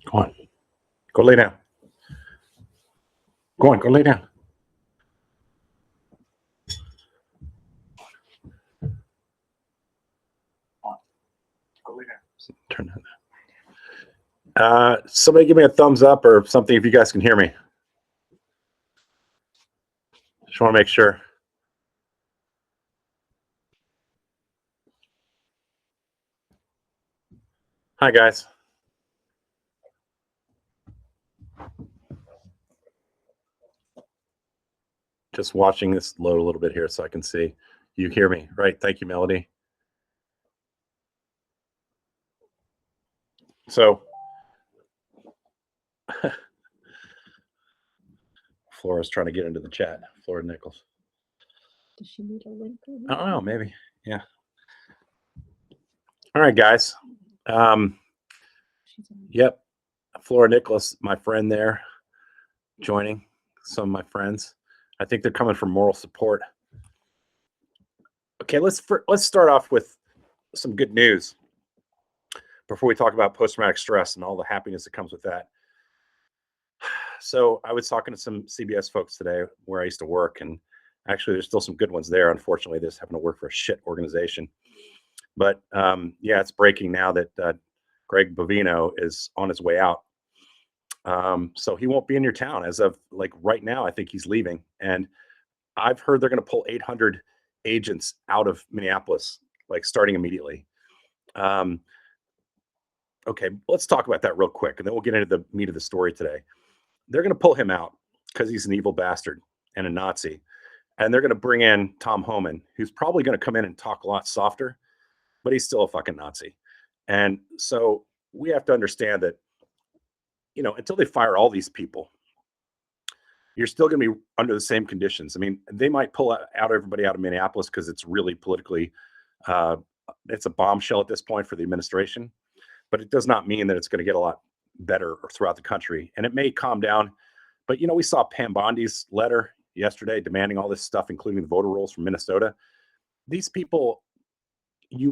Go on. Go lay down. Go on. Go lay down. Go lay down. Turn that. Somebody give me a thumbs up or something if you guys can hear me. Just want to make sure. Hi, guys. Just watching this load a little bit here so I can see. You hear me, right? Thank you, Melody. So, Flora's trying to get into the chat. Flora Nichols. Does she need a link? I don't know. Maybe. Yeah. All right, guys. Yep. Flora Nicholas, my friend there, joining some of my friends. I think they're coming for moral support. Okay, let's start off with some good news before we talk about post-traumatic stress and all the happiness that comes with that. So I was talking to some CBS folks today where I used to work, and actually there's still some good ones there. Unfortunately, they're just having to work for a shit organization. But yeah, it's breaking now that Greg Bovino is on his way out. So he won't be in your town as of like right now. I think he's leaving. And I've heard they're going to pull 800 agents out of Minneapolis, like starting immediately. Okay, let's talk about that real quick, and then we'll get into the meat of the story today. They're going to pull him out because he's an evil bastard and a Nazi. And they're going to bring in Tom Homan, who's probably going to come in and talk a lot softer, but he's still a fucking Nazi. And so we have to understand that, you know, until they fire all these people, you're still going to be under the same conditions. I mean, they might pull out everybody out of Minneapolis because it's really politically, it's a bombshell at this point for the administration, but it does not mean that it's going to get a lot better throughout the country. And it may calm down. But, you know, we saw Pam Bondi's letter yesterday demanding all this stuff, including the voter rolls from Minnesota. These people,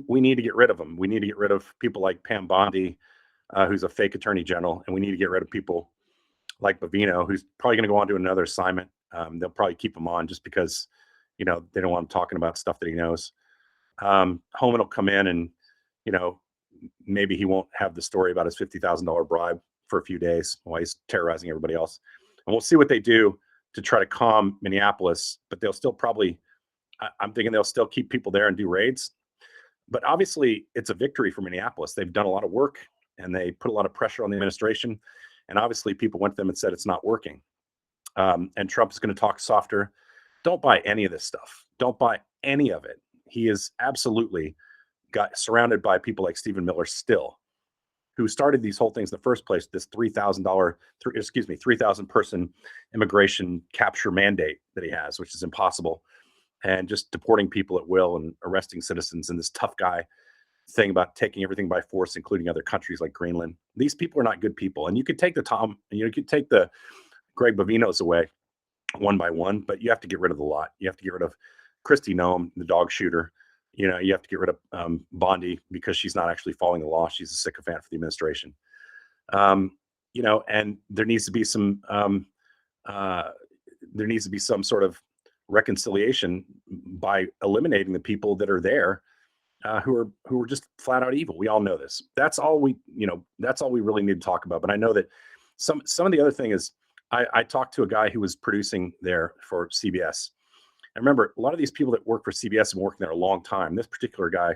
we need to get rid of them. We need to get rid of people like Pam Bondi, who's a fake attorney general, and we need to get rid of people like Bovino, who's probably going to go on to another assignment. They'll probably keep him on just because, you know, they don't want him talking about stuff that he knows. Homan will come in and, you know, maybe he won't have the story about his $50,000 bribe for a few days while he's terrorizing everybody else. And we'll see what they do to try to calm Minneapolis, but they'll still probably, I'm thinking they'll still keep people there and do raids. But obviously it's a victory for Minneapolis. They've done a lot of work and they put a lot of pressure on the administration. And obviously people went to them and said, it's not working. And Trump is going to talk softer. Don't buy any of this stuff. Don't buy any of it. He is absolutely got surrounded by people like Stephen Miller still, who started these whole things in the first place, this $3,000 person immigration capture mandate that he has, which is impossible. And just deporting people at will and arresting citizens, and this tough guy thing about taking everything by force, including other countries like Greenland. These people are not good people. And you could take you could take the Greg Bovinos away one by one, but you have to get rid of the lot. You have to get rid of Kristi Noem, the dog shooter. You know, you have to get rid of Bondi because she's not actually following the law. She's a sycophant for the administration. You know, and there needs to be some sort of reconciliation by eliminating the people that are there who are just flat out evil. We all know this. That's all we really need to talk about. But I know that some of the other thing is I talked to a guy who was producing there for CBS. And remember, a lot of these people that work for CBS have been working there a long time. This particular guy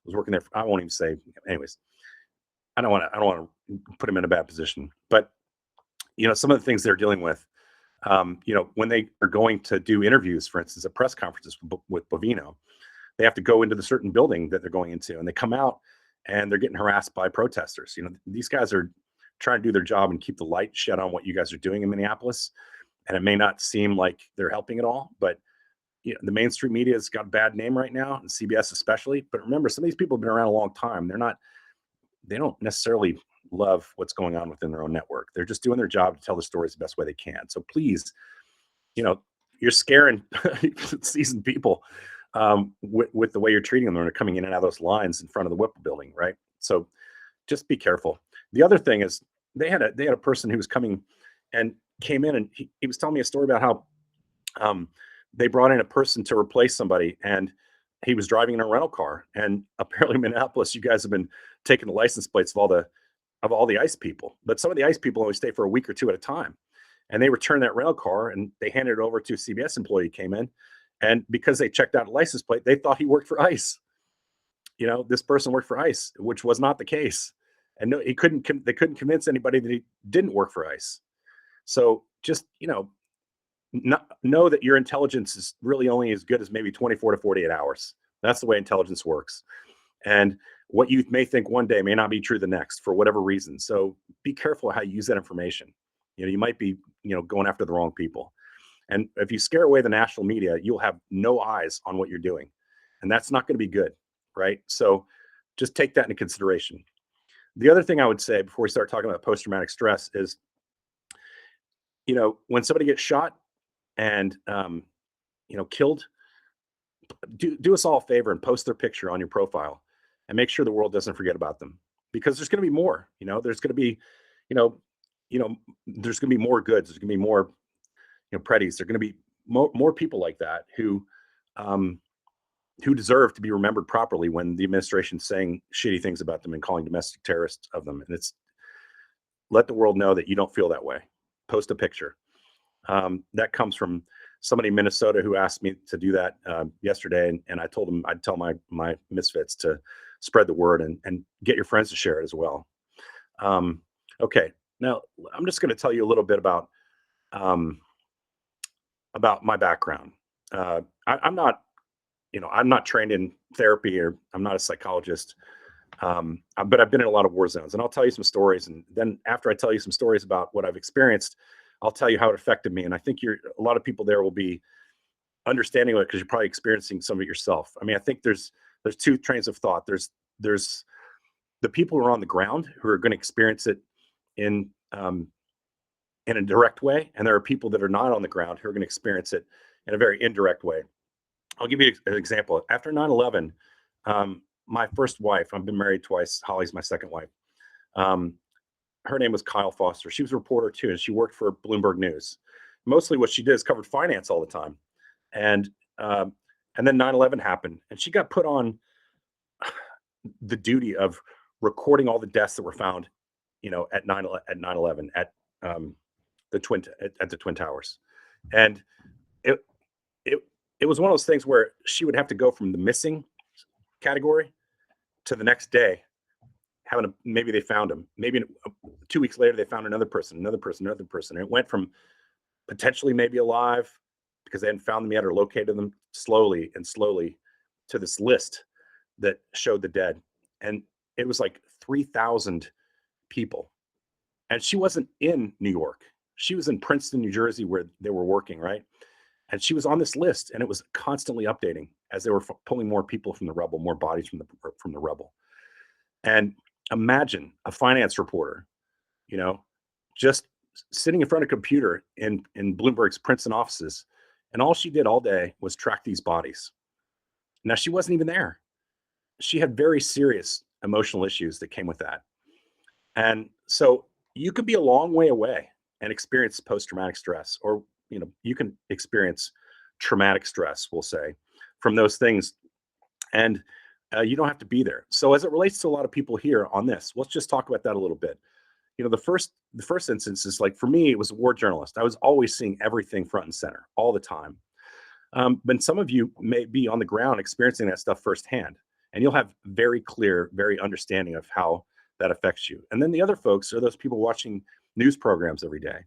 was working there. I won't even say. Anyways, I don't want to put him in a bad position. But you know, some of the things they're dealing with. You know, when they are going to do interviews, for instance, at press conferences with Bovino, they have to go into the certain building that they're going into, and they come out and they're getting harassed by protesters. You know, these guys are trying to do their job and keep the light shed on what you guys are doing in Minneapolis. And it may not seem like they're helping at all, but you know, the mainstream media has got a bad name right now, and CBS especially. But remember, some of these people have been around a long time. They don't necessarily love what's going on within their own network. They're just doing their job to tell the stories the best way they can. So please, you know, you're scaring seasoned people with the way you're treating them when they're coming in and out of those lines in front of the Whipple building, right? So just be careful. The other thing is, they had a person who was coming and came in, and he was telling me a story about how they brought in a person to replace somebody, and he was driving in a rental car. And apparently, Minneapolis, you guys have been taking the license plates of all the ICE people, but some of the ICE people only stay for a week or two at a time. And they returned that rental car and they handed it over to a CBS employee who came in. And because they checked out a license plate, they thought he worked for ICE. This person worked for ICE, which was not the case. And no, they couldn't convince anybody that he didn't work for ICE. So just, know that your intelligence is really only as good as maybe 24 to 48 hours. That's the way intelligence works. And what you may think one day may not be true the next for whatever reason. So be careful how you use that information. You might be, going after the wrong people. And if you scare away the national media, you'll have no eyes on what you're doing. And that's not going to be good, right? So just take that into consideration. The other thing I would say before we start talking about post-traumatic stress is, when somebody gets shot and, killed, do us all a favor and post their picture on your profile and make sure the world doesn't forget about them, because there's going to be more. There's going to be, there's going to be more goods. There's going to be more, Preddies. There are going to be more people like that who deserve to be remembered properly when the administration's saying shitty things about them and calling domestic terrorists of them. And let the world know that you don't feel that way. Post a picture. That comes from somebody in Minnesota who asked me to do that yesterday, and I told him I'd tell my misfits to spread the word and get your friends to share it as well. Okay, now I'm just going to tell you a little bit about my background. I'm not, I'm not trained in therapy, or I'm not a psychologist, but I've been in a lot of war zones, and I'll tell you some stories. And then after I tell you some stories about what I've experienced, I'll tell you how it affected me. And I think a lot of people there will be understanding of it because you're probably experiencing some of it yourself. I mean, I think there's two trains of thought. There's the people who are on the ground who are going to experience it in a direct way, and there are people that are not on the ground who are going to experience it in a very indirect way. I'll give you an example. After 9/11, my first wife, I've been married twice. Holly's my second wife. Her name was Kyle Foster. She was a reporter too, and she worked for Bloomberg News. Mostly what she did is covered finance all the time. And then 9/11 happened, and she got put on the duty of recording all the deaths that were found, at 9/11 at the Twin Towers. And it was one of those things where she would have to go from the missing category to the next day maybe they found him. Maybe 2 weeks later they found another person. And it went from potentially maybe alive because they hadn't found them yet or located them slowly to this list that showed the dead. And it was like 3,000 people. And she wasn't in New York. She was in Princeton, New Jersey, where they were working, right? And she was on this list, and it was constantly updating as they were pulling more people from the rubble, more bodies from the rubble. And imagine a finance reporter, just sitting in front of a computer in Bloomberg's Princeton offices, and all she did all day was track these bodies. Now, she wasn't even there. She had very serious emotional issues that came with that. And so you could be a long way away and experience post-traumatic stress, or you can experience traumatic stress, we'll say, from those things. And you don't have to be there. So as it relates to a lot of people here on this, let's just talk about that a little bit. The first instance is, like, for me, it was a war journalist. I was always seeing everything front and center all the time. But some of you may be on the ground experiencing that stuff firsthand, and you'll have very clear, very understanding of how that affects you. And then the other folks are those people watching news programs every day.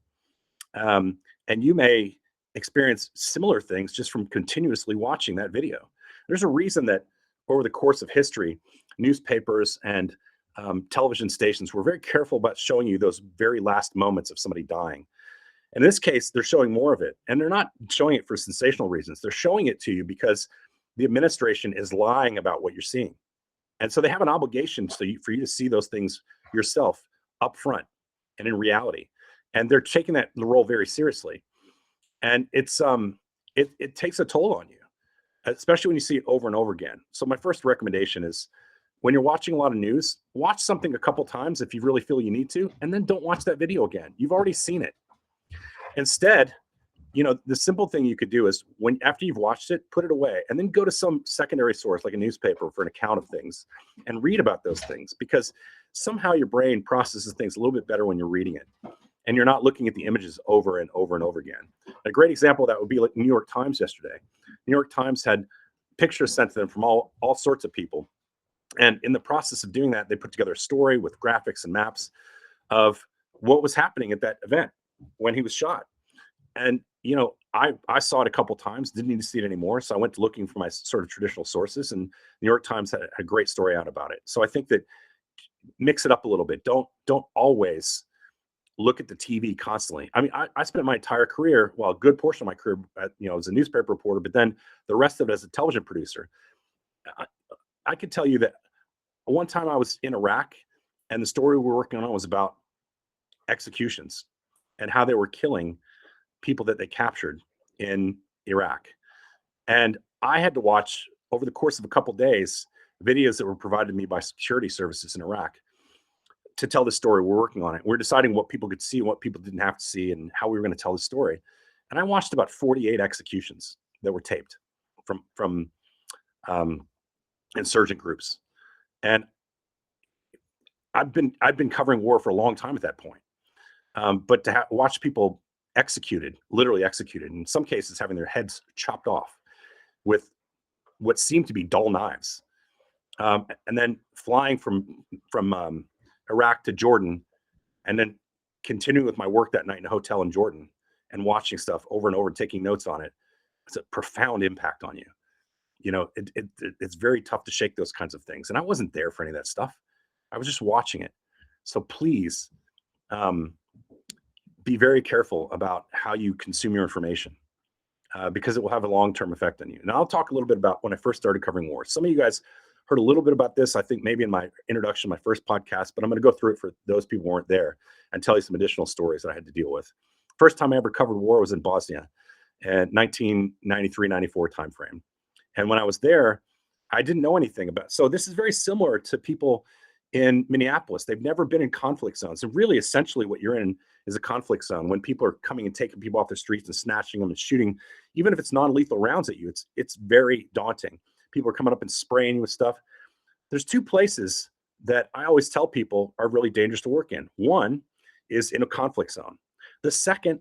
And you may experience similar things just from continuously watching that video. There's a reason that over the course of history, newspapers and television stations were very careful about showing you those very last moments of somebody dying. In this case, they're showing more of it, and they're not showing it for sensational reasons. They're showing it to you because the administration is lying about what you're seeing. And so they have an obligation for you to see those things yourself up front and in reality. And they're taking the role very seriously. And it takes a toll on you, especially when you see it over and over again. So my first recommendation is when you're watching a lot of news, watch something a couple times if you really feel you need to, and then don't watch that video again. You've already seen it. Instead, the simple thing you could do is after you've watched it, put it away and then go to some secondary source like a newspaper for an account of things and read about those things, because somehow your brain processes things a little bit better when you're reading it and you're not looking at the images over and over and over again. A great example of that would be like New York Times yesterday. New York Times had pictures sent to them from all sorts of people. And in the process of doing that, they put together a story with graphics and maps of what was happening at that event when he was shot. And, I saw it a couple times, didn't need to see it anymore. So I went to looking for my sort of traditional sources, and New York Times had a great story out about it. So I think that mix it up a little bit. Don't always look at the TV constantly. I mean, I spent my entire career, well, a good portion of my career, as a newspaper reporter, but then the rest of it as a television producer. I could tell you that one time I was in Iraq, and the story we were working on was about executions and how they were killing people that they captured in Iraq. And I had to watch, over the course of a couple days, videos that were provided to me by security services in Iraq to tell the story. We're working on it. We're deciding what people could see and what people didn't have to see and how we were going to tell the story. And I watched about 48 executions that were taped from insurgent groups. And I've been covering war for a long time at that point. But to watch people literally executed, in some cases having their heads chopped off with what seemed to be dull knives, and then flying from Iraq to Jordan, and then continuing with my work that night in a hotel in Jordan and watching stuff over and over and taking notes on it. It's a profound impact on you. It's very tough to shake those kinds of things. And I wasn't there for any of that stuff. I was just watching it. So please, be very careful about how you consume your information, because it will have a long-term effect on you. Now, I'll talk a little bit about when I first started covering war. Some of you guys heard a little bit about this, I think maybe in my introduction, my first podcast, but I'm going to go through it for those people who weren't there and tell you some additional stories that I had to deal with. First time I ever covered war was in Bosnia in 1993-94 timeframe. And when I was there, I didn't know anything about. So this is very similar to people in Minneapolis. They've never been in conflict zones. And really, essentially, what you're in is a conflict zone when people are coming and taking people off the streets and snatching them and shooting, even if it's non-lethal rounds at you. It's very daunting. People are coming up and spraying you with stuff. There's two places that I always tell people are really dangerous to work in. One is in a conflict zone. The second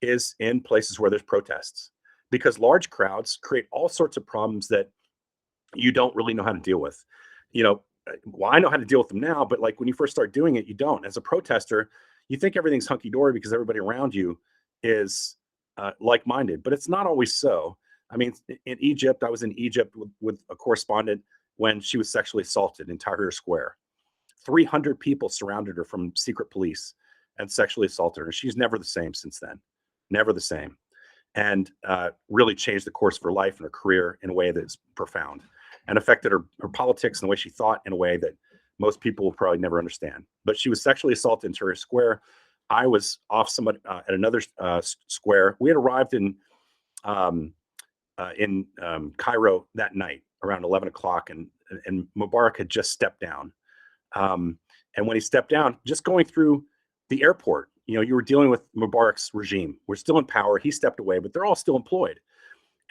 is in places where there's protests, because large crowds create all sorts of problems that you don't really know how to deal with. Well, I know how to deal with them now, but like when you first start doing it, you don't. As a protester, you think everything's hunky-dory because everybody around you is like-minded, but it's not always so. I mean, in Egypt, I was in Egypt with a correspondent when she was sexually assaulted in Tahrir Square. 300 people surrounded her from secret police and sexually assaulted her. She's never the same since then, never the same, and really changed the course of her life and her career in a way that's profound, and affected her politics and the way she thought in a way that most people will probably never understand. But she was sexually assaulted in Tahrir Square. I was off somewhat at another square. We had arrived in Cairo that night around 11 o'clock, and Mubarak had just stepped down. And when he stepped down, just going through the airport, you were dealing with Mubarak's regime. We're still in power. He stepped away, but they're all still employed.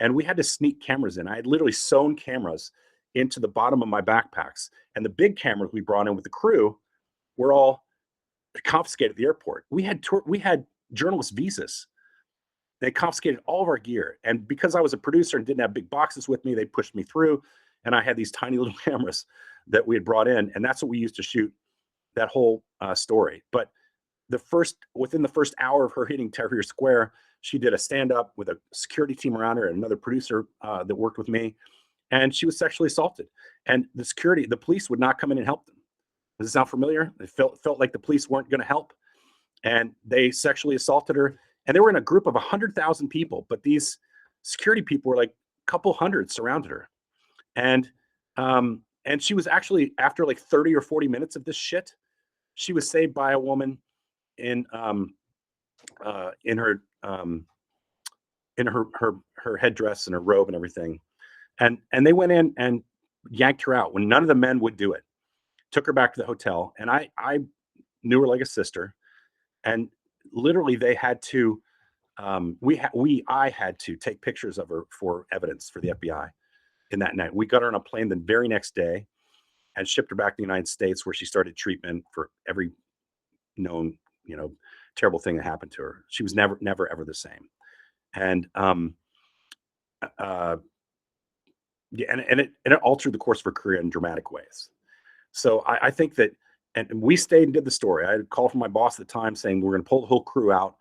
And we had to sneak cameras in. I had literally sewn cameras into the bottom of my backpacks. And the big cameras we brought in with the crew were all confiscated at the airport. We had journalist visas. They confiscated all of our gear. And because I was a producer and didn't have big boxes with me, they pushed me through. And I had these tiny little cameras that we had brought in. And that's what we used to shoot that whole story. But within the first hour of her hitting Tahrir Square, she did a stand-up with a security team around her and another producer that worked with me. And she was sexually assaulted. And the police would not come in and help them. Does it sound familiar? It felt like the police weren't going to help. And they sexually assaulted her. And they were in a group of 100,000 people. But these security people were like a couple hundred surrounded her. And she was actually, after like 30 or 40 minutes of this shit, she was saved by a woman in her headdress and her robe and everything. And they went in and yanked her out when none of the men would do it. took her back to the hotel, and I knew her like a sister, and literally they had to I had to take pictures of her for evidence for the FBI in that night. We got her on a plane the very next day and shipped her back to the United States, where she started treatment for every known, terrible thing that happened to her. She was never, ever the same. And uh, yeah, and it altered the course of her career in dramatic ways. So I think that, and we stayed and did the story. I had a call from my boss at the time saying we're going to pull the whole crew out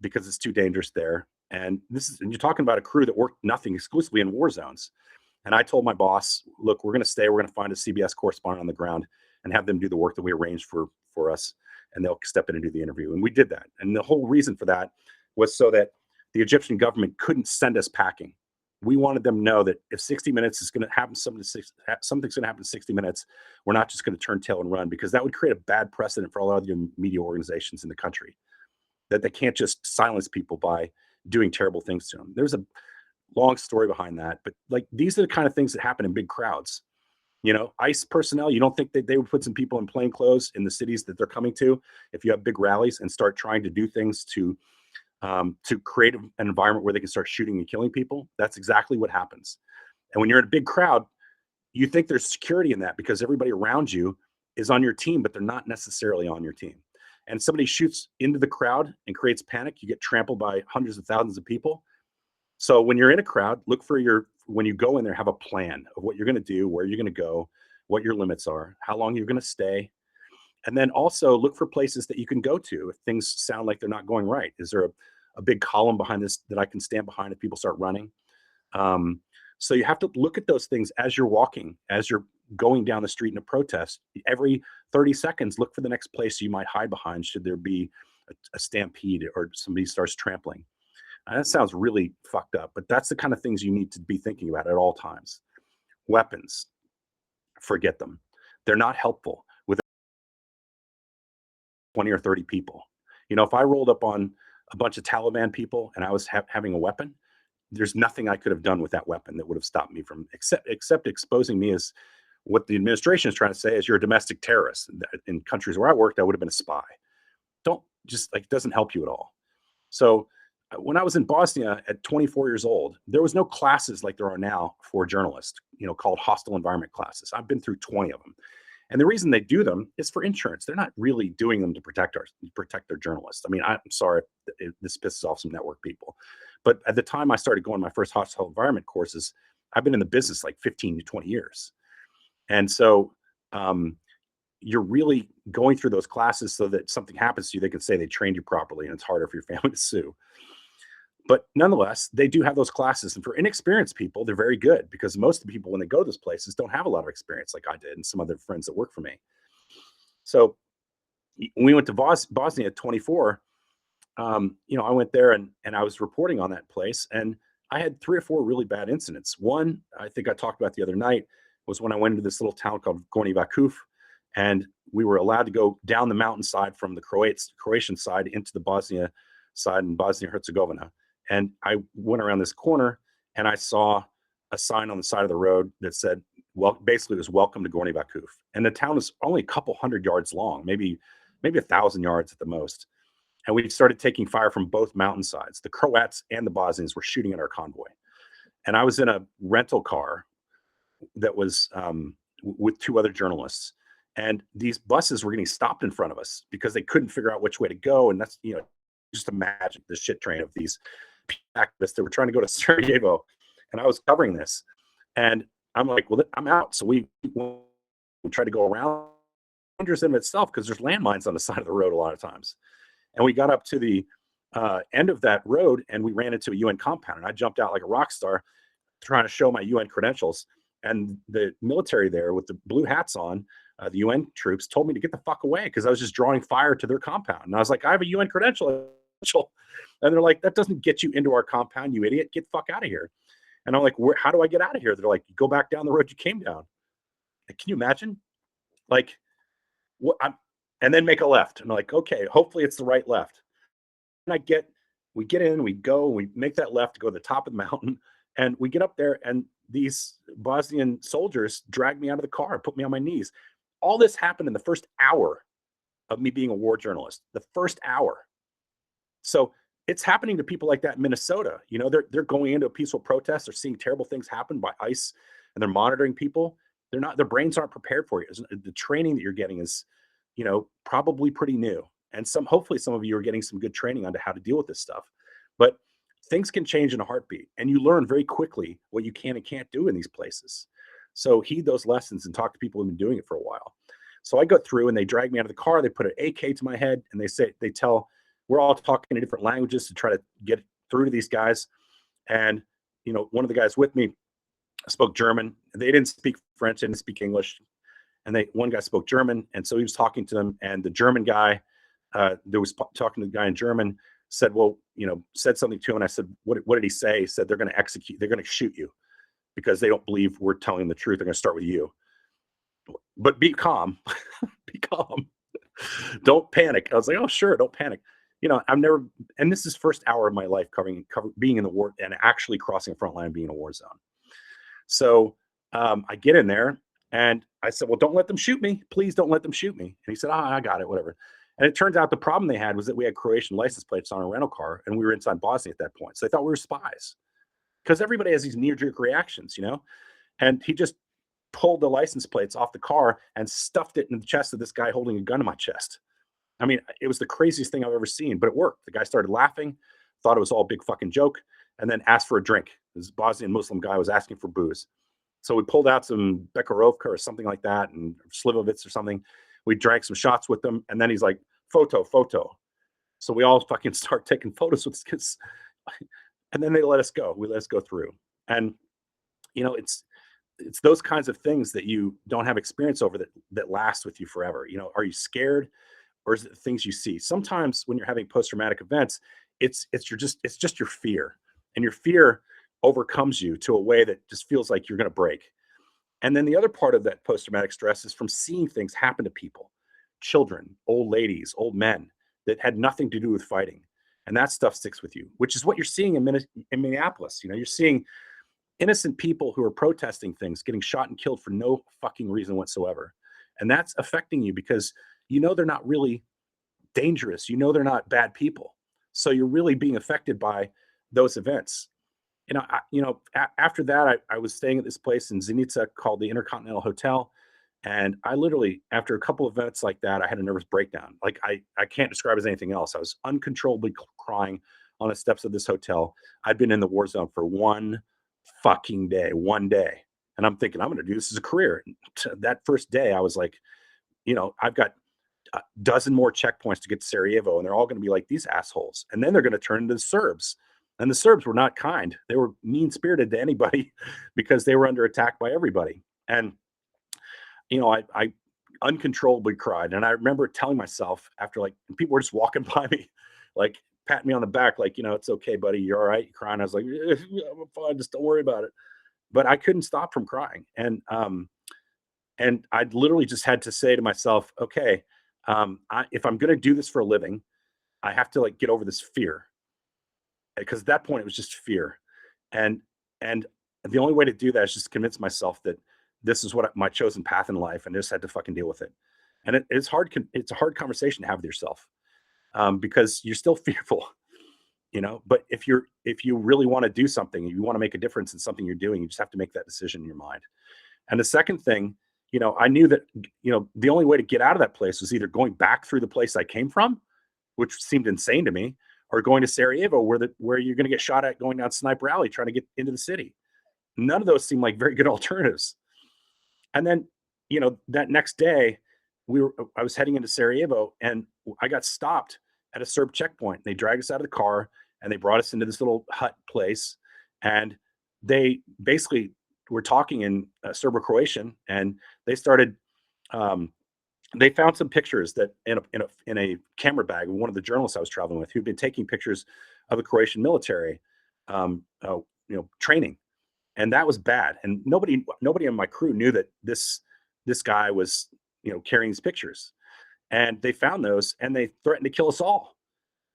because it's too dangerous there. And you're talking about a crew that worked nothing exclusively in war zones. And I told my boss, look, we're going to stay. We're going to find a CBS correspondent on the ground and have them do the work that we arranged for us, and they'll step in and do the interview. And we did that. And the whole reason for that was so that the Egyptian government couldn't send us packing. We wanted them to know that if 60 Minutes is going to happen, something's going to happen in 60 Minutes, we're not just going to turn tail and run, because that would create a bad precedent for all other media organizations in the country, that they can't just silence people by doing terrible things to them. There's a long story behind that, but like, these are the kind of things that happen in big crowds. ICE personnel, you don't think that they would put some people in plain clothes in the cities that they're coming to if you have big rallies and start trying to do things to create an environment where they can start shooting and killing people? That's exactly what happens. And when you're in a big crowd, you think there's security in that because everybody around you is on your team, but they're not necessarily on your team. And somebody shoots into the crowd and creates panic, you get trampled by hundreds of thousands of people. So when you're in a crowd, look for when you go in there, have a plan of what you're going to do, where you're going to go, what your limits are, how long you're going to stay. And then also look for places that you can go to if things sound like they're not going right. Is there a big column behind this that I can stand behind if people start running? So you have to look at those things as you're walking, as you're going down the street in a protest. Every 30 seconds, look for the next place you might hide behind should there be a stampede or somebody starts trampling. And that sounds really fucked up, but that's the kind of things you need to be thinking about at all times. Weapons, forget them. They're not helpful with 20 or 30 people. If I rolled up on a bunch of Taliban people and I was having a weapon, there's nothing I could have done with that weapon that would have stopped me from, except exposing me as what the administration is trying to say is you're a domestic terrorist. In countries where I worked, I would have been a spy. It doesn't help you at all. So when I was in Bosnia at 24 years old, there was no classes like there are now for journalists, called hostile environment classes. I've been through 20 of them. And the reason they do them is for insurance. They're not really doing them to protect their journalists. I mean, I'm sorry if this pisses off some network people, but at the time I started going my first hostile environment courses, I've been in the business like 15 to 20 years. And so you're really going through those classes so that something happens to you, they can say they trained you properly, and it's harder for your family to sue. But nonetheless, they do have those classes. And for inexperienced people, they're very good, because most of the people, when they go to those places, don't have a lot of experience like I did and some other friends that work for me. So when we went to Bosnia at 24, I went there and I was reporting on that place. And I had 3 or 4 really bad incidents. One, I think I talked about the other night, was when I went into this little town called Gornji Vakuf. And we were allowed to go down the mountainside from the Croatian side into the Bosnia side in Bosnia-Herzegovina. And I went around this corner and I saw a sign on the side of the road that said, well, basically it was welcome to Gornji Vakuf. And the town is only a couple hundred yards long, maybe 1,000 yards at the most. And we started taking fire from both mountainsides. The Croats and the Bosnians were shooting at our convoy. And I was in a rental car that was with 2 other journalists. And these buses were getting stopped in front of us because they couldn't figure out which way to go. And that's, just imagine the shit train of these activists that were trying to go to Sarajevo. And I was covering this. And I'm like, well, I'm out. So we tried to go around. Dangerous in itself, because there's landmines on the side of the road a lot of times. And we got up to the end of that road and we ran into a UN compound. And I jumped out like a rock star trying to show my UN credentials. And the military there with the blue hats on, the UN troops, told me to get the fuck away because I was just drawing fire to their compound. And I was like, I have a UN credential. And they're like, that doesn't get you into our compound, you idiot. Get the fuck out of here. And I'm like, how do I get out of here? They're like, go back down the road you came down. Like, can you imagine? Like, what? And then make a left. And I'm like, okay, hopefully it's the right left. And we get in, we go, we make that left to go to the top of the mountain. And we get up there and these Bosnian soldiers drag me out of the car and put me on my knees. All this happened in the first hour of me being a war journalist, the first hour. So it's happening to people like that in Minnesota. You know, they're going into a peaceful protest. They're seeing terrible things happen by ICE, and they're monitoring people. They're not. Their brains aren't prepared for it. The training that you're getting is, you know, probably pretty new. And hopefully, some of you are getting some good training on how to deal with this stuff. But things can change in a heartbeat, and you learn very quickly what you can and can't do in these places. So heed those lessons and talk to people who've been doing it for a while. So I go through and they drag me out of the car. They put an AK to my head and they tell, we're all talking in different languages to try to get through to these guys. And, you know, one of the guys with me spoke German. They didn't speak French, they didn't speak English. And one guy spoke German. And so he was talking to them. And the German guy that was talking to the guy in German said, well, you know, said something to him. And I said, what did he say? He said, they're going to shoot you because they don't believe we're telling the truth. They're going to start with you. But be calm. Be calm. Don't panic. I was like, oh, sure, don't panic. You know, and this is first hour of my life being in the war and actually crossing a front line, being in a war zone. So I get in there and I said, well, don't let them shoot me. Please don't let them shoot me. And he said, I got it, whatever. And it turns out the problem they had was that we had Croatian license plates on our rental car and we were inside Bosnia at that point. So they thought we were spies because everybody has these knee-jerk reactions, you know? And he just pulled the license plates off the car and stuffed it in the chest of this guy holding a gun in my chest. I mean, it was the craziest thing I've ever seen, but it worked. The guy started laughing, thought it was all a big fucking joke, and then asked for a drink. This Bosnian Muslim guy was asking for booze. So we pulled out some Bekarovka or something like that and Slivovitz or something. We drank some shots with them, and then he's like, photo. So we all fucking start taking photos with kids. And then they let us go. We let us go through. And, you know, it's those kinds of things that you don't have experience over that last with you forever. You know, are you scared or is it things you see? Sometimes when you're having post-traumatic events, it's just your fear, and your fear overcomes you to a way that just feels like you're going to break. And then the other part of that post-traumatic stress is from seeing things happen to people, children, old ladies, old men that had nothing to do with fighting. And that stuff sticks with you, which is what you're seeing in Minneapolis. You know, you're seeing innocent people who are protesting things getting shot and killed for no fucking reason whatsoever. And that's affecting you because you know they're not really dangerous. You know they're not bad people. So you're really being affected by those events. After that, I was staying at this place in Zenica called the Intercontinental Hotel. And I literally, after a couple of events like that, I had a nervous breakdown. Like I can't describe it as anything else. I was uncontrollably crying on the steps of this hotel. I'd been in the war zone for one day. And I'm thinking, I'm going to do this as a career. That first day, I was like, you know, I've got a dozen more checkpoints to get to Sarajevo, and they're all going to be like these assholes. And then they're going to turn into the Serbs. And the Serbs were not kind. They were mean-spirited to anybody because they were under attack by everybody. And, you know, I uncontrollably cried. And I remember telling myself after, like, people were just walking by me, like, patting me on the back, like, you know, it's okay, buddy. You're all right. You're crying. I was like, yeah, I'm fine. Just don't worry about it. But I couldn't stop from crying. And I literally just had to say to myself, okay, if I'm going to do this for a living, I have to, like, get over this fear. Because at that point it was just fear. And the only way to do that is just convince myself that this is what my chosen path in life, and I just had to fucking deal with it. And it's hard. It's a hard conversation to have with yourself because you're still fearful, you know. But if you really want to do something, you want to make a difference in something you're doing, you just have to make that decision in your mind. And the second thing, you know, I knew that, you know, the only way to get out of that place was either going back through the place I came from, which seemed insane to me, or going to Sarajevo, where you're going to get shot at going down Sniper Alley trying to get into the city. None of those seem like very good alternatives. And then, you know, that next day, I was heading into Sarajevo, and I got stopped at a Serb checkpoint. They dragged us out of the car, and they brought us into this little hut place, and they basically were talking in Serbo-Croatian, and they started. They found some pictures that in a camera bag of one of the journalists I was traveling with, who'd been taking pictures of the Croatian military, training, and that was bad. And nobody on my crew knew that this guy was, you know, carrying these pictures. And they found those, and they threatened to kill us all.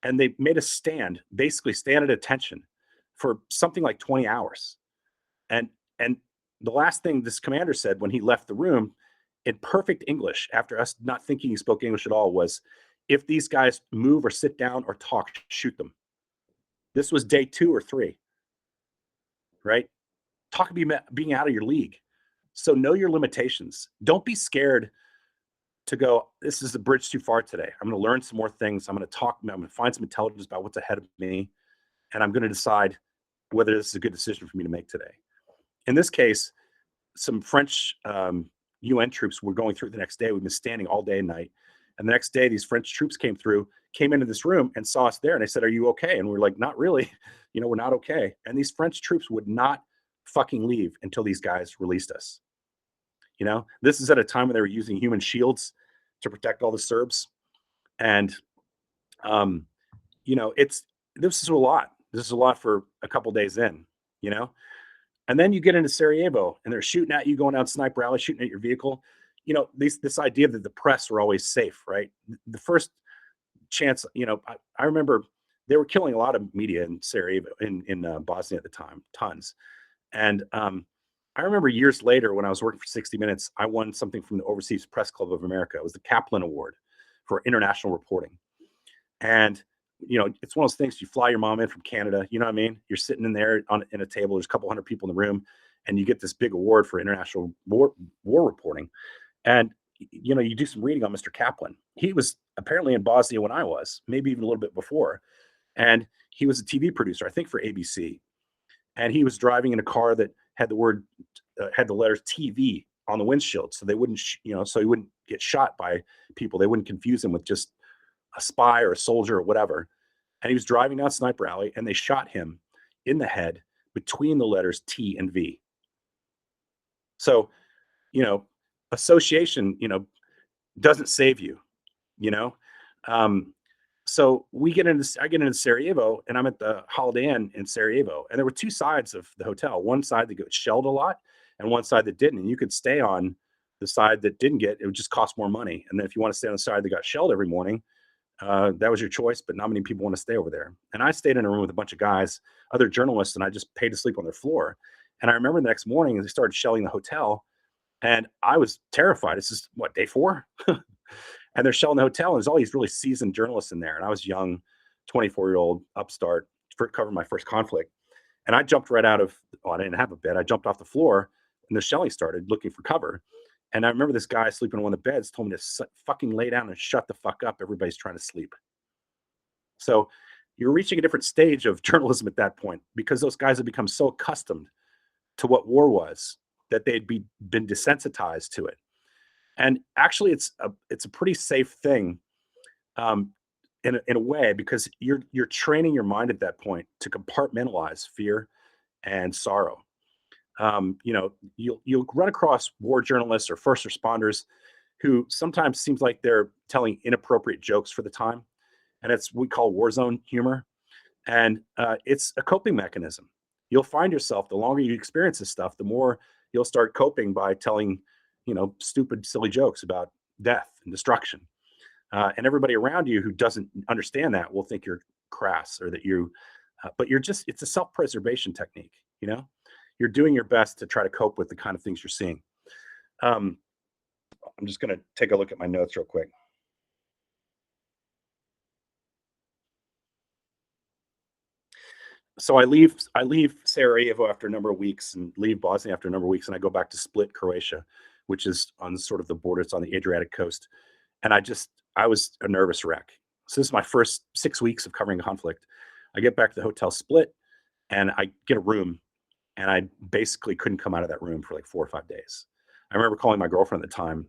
And they made us basically stand at attention for something like 20 hours. And the last thing this commander said when he left the room in perfect English, after us not thinking he spoke English at all, was, if these guys move or sit down or talk, shoot them. This was day 2 or 3, right? Talk about being out of your league. So know your limitations. Don't be scared to go, this is a bridge too far today. I'm going to learn some more things. I'm going to find some intelligence about what's ahead of me, and I'm going to decide whether this is a good decision for me to make today. In this case, some French UN troops were going through the next day. We've been standing all day and night. And the next day, these French troops came into this room and saw us there. And they said, "Are you okay?" And we were like, "Not really. We're not okay." And these French troops would not fucking leave until these guys released us. This is at a time when they were using human shields to protect all the Serbs. And, this is a lot. This is a lot for a couple days in, And then you get into Sarajevo and they're shooting at you, going down sniper rally, shooting at your vehicle. This idea that the press were always safe, right? The first chance, I remember they were killing a lot of media in Sarajevo, in Bosnia at the time, tons. And I remember years later when I was working for 60 Minutes, I won something from the Overseas Press Club of America. It was the Kaplan Award for international reporting. And it's one of those things, you fly your mom in from Canada, you know what I mean? You're sitting in there in a table, there's a couple hundred people in the room, and you get this big award for international war reporting. And, you do some reading on Mr. Kaplan. He was apparently in Bosnia when I was, maybe even a little bit before. And he was a TV producer, I think for ABC. And he was driving in a car that had the letters TV on the windshield. So they wouldn't, so he wouldn't get shot by people. They wouldn't confuse him with just a spy or a soldier or whatever. And he was driving down Sniper Alley and they shot him in the head between the letters T and V. So, association, doesn't save you, So I get into Sarajevo and I'm at the Holiday Inn in Sarajevo. And there were 2 sides of the hotel, one side that got shelled a lot and one side that didn't. And you could stay on the side that didn't it would just cost more money. And then if you want to stay on the side that got shelled every morning, that was your choice, but not many people want to stay over there. And I stayed in a room with a bunch of guys, other journalists, and I just paid to sleep on their floor. And I remember the next morning they started shelling the hotel and I was terrified. This is what, day 4? And they're shelling the hotel and there's all these really seasoned journalists in there. And I was young, 24-year-old upstart for covering my first conflict. And I jumped right I didn't have a bed. I jumped off the floor and the shelling started, looking for cover. And I remember this guy sleeping on one of the beds told me to fucking lay down and shut the fuck up. Everybody's trying to sleep. So you're reaching a different stage of journalism at that point because those guys have become so accustomed to what war was that they'd been desensitized to it. And actually, it's a pretty safe thing in a way because you're training your mind at that point to compartmentalize fear and sorrow. You'll run across war journalists or first responders who sometimes seems like they're telling inappropriate jokes for the time, and we call war zone humor, and it's a coping mechanism. You'll find yourself, the longer you experience this stuff, the more you'll start coping by telling stupid, silly jokes about death and destruction, and everybody around you who doesn't understand that will think you're crass or that but it's a self-preservation technique. You're doing your best to try to cope with the kind of things you're seeing. I'm just going to take a look at my notes real quick. So I leave Sarajevo after a number of weeks and leave Bosnia after a number of weeks. And I go back to Split, Croatia, which is on sort of the border. It's on the Adriatic coast. And I was a nervous wreck. So this is my first 6 weeks of covering conflict. I get back to the hotel Split and I get a room. And I basically couldn't come out of that room for like 4 or 5 days. I remember calling my girlfriend at the time,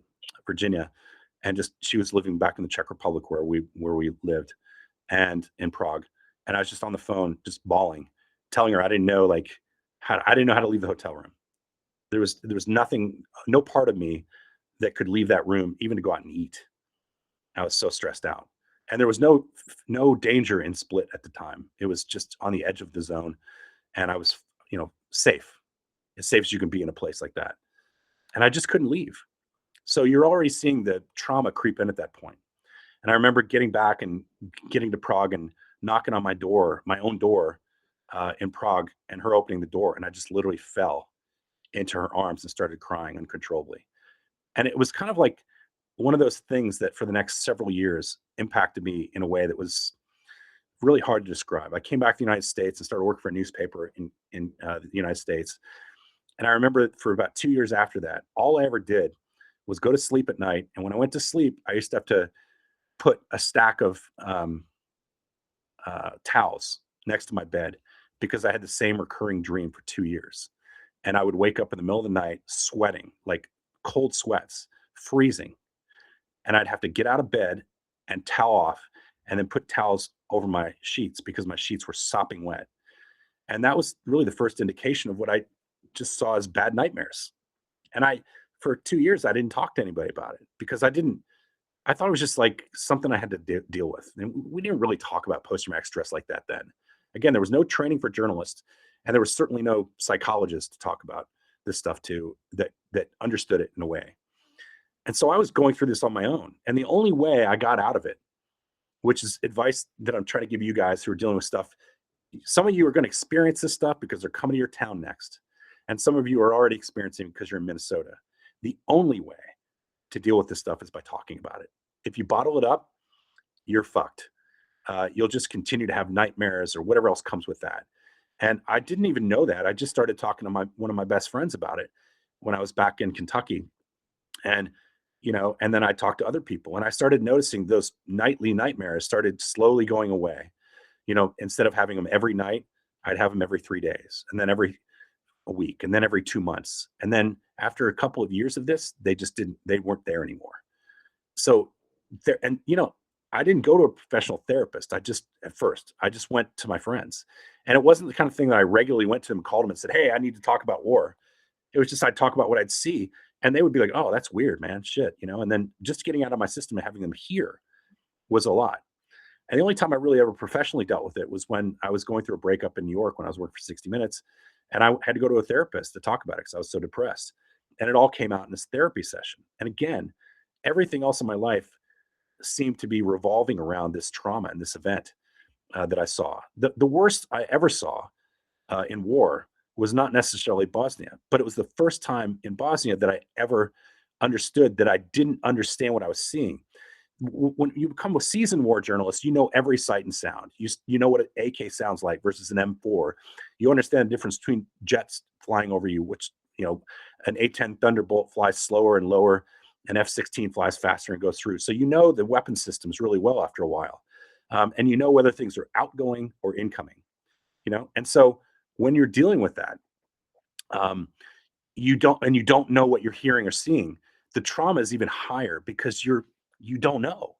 Virginia, and she was living back in the Czech Republic where we lived, and in Prague. And I was just on the phone, just bawling, telling her I didn't know how to leave the hotel room. There was nothing, no part of me that could leave that room, even to go out and eat. I was so stressed out, and there was no danger in Split at the time. It was just on the edge of the zone, and I was safe, as safe as you can be in a place like that. And I just couldn't leave. So you're already seeing the trauma creep in at that point. And I remember getting back and getting to Prague and knocking on my own door in Prague, and her opening the door. And I just literally fell into her arms and started crying uncontrollably. And it was kind of like one of those things that for the next several years impacted me in a way that was really hard to describe. I came back to the United States and started working for a newspaper in the United States. And I remember for about 2 years after that, all I ever did was go to sleep at night. And when I went to sleep, I used to have to put a stack of towels next to my bed because I had the same recurring dream for 2 years. And I would wake up in the middle of the night sweating, like cold sweats, freezing. And I'd have to get out of bed and towel off and then put towels over my sheets because my sheets were sopping wet. And that was really the first indication of what I just saw as bad nightmares. And for 2 years, I didn't talk to anybody about it because I thought it was just like something I had to deal with. And we didn't really talk about post-traumatic stress like that then. Again, there was no training for journalists, and there was certainly no psychologist to talk about this stuff to that understood it in a way. And so I was going through this on my own. And the only way I got out of it, which is advice that I'm trying to give you guys who are dealing with stuff. Some of you are going to experience this stuff because they're coming to your town next. And some of you are already experiencing it because you're in Minnesota. The only way to deal with this stuff is by talking about it. If you bottle it up, you're fucked. You'll just continue to have nightmares or whatever else comes with that. And I didn't even know that. I just started talking to one of my best friends about it when I was back in Kentucky. And and then I talked to other people and I started noticing those nightly nightmares started slowly going away. Instead of having them every night, I'd have them every 3 days and then every a week and then every 2 months. And then after a couple of years of this, they weren't there anymore. So I didn't go to a professional therapist. At first, I just went to my friends. And it wasn't the kind of thing that I regularly went to them and called them and said, "Hey, I need to talk about war." It was just I'd talk about what I'd see. And they would be like, "Oh, that's weird, man. Shit." And then just getting out of my system and having them hear was a lot. And the only time I really ever professionally dealt with it was when I was going through a breakup in New York when I was working for 60 Minutes. And I had to go to a therapist to talk about it because I was so depressed. And it all came out in this therapy session. And again, everything else in my life seemed to be revolving around this trauma and this event that I saw. The worst I ever saw in war was not necessarily Bosnia, but it was the first time in Bosnia that I ever understood that I didn't understand what I was seeing. When you become a seasoned war journalist, you know every sight and sound. You know what an AK sounds like versus an M4. You understand the difference between jets flying over you, which an A-10 Thunderbolt flies slower and lower, an F-16 flies faster and goes through. So you know the weapon systems really well after a while, and you know whether things are outgoing or incoming. And so when you're dealing with that, you don't know what you're hearing or seeing. The trauma is even higher because you don't know.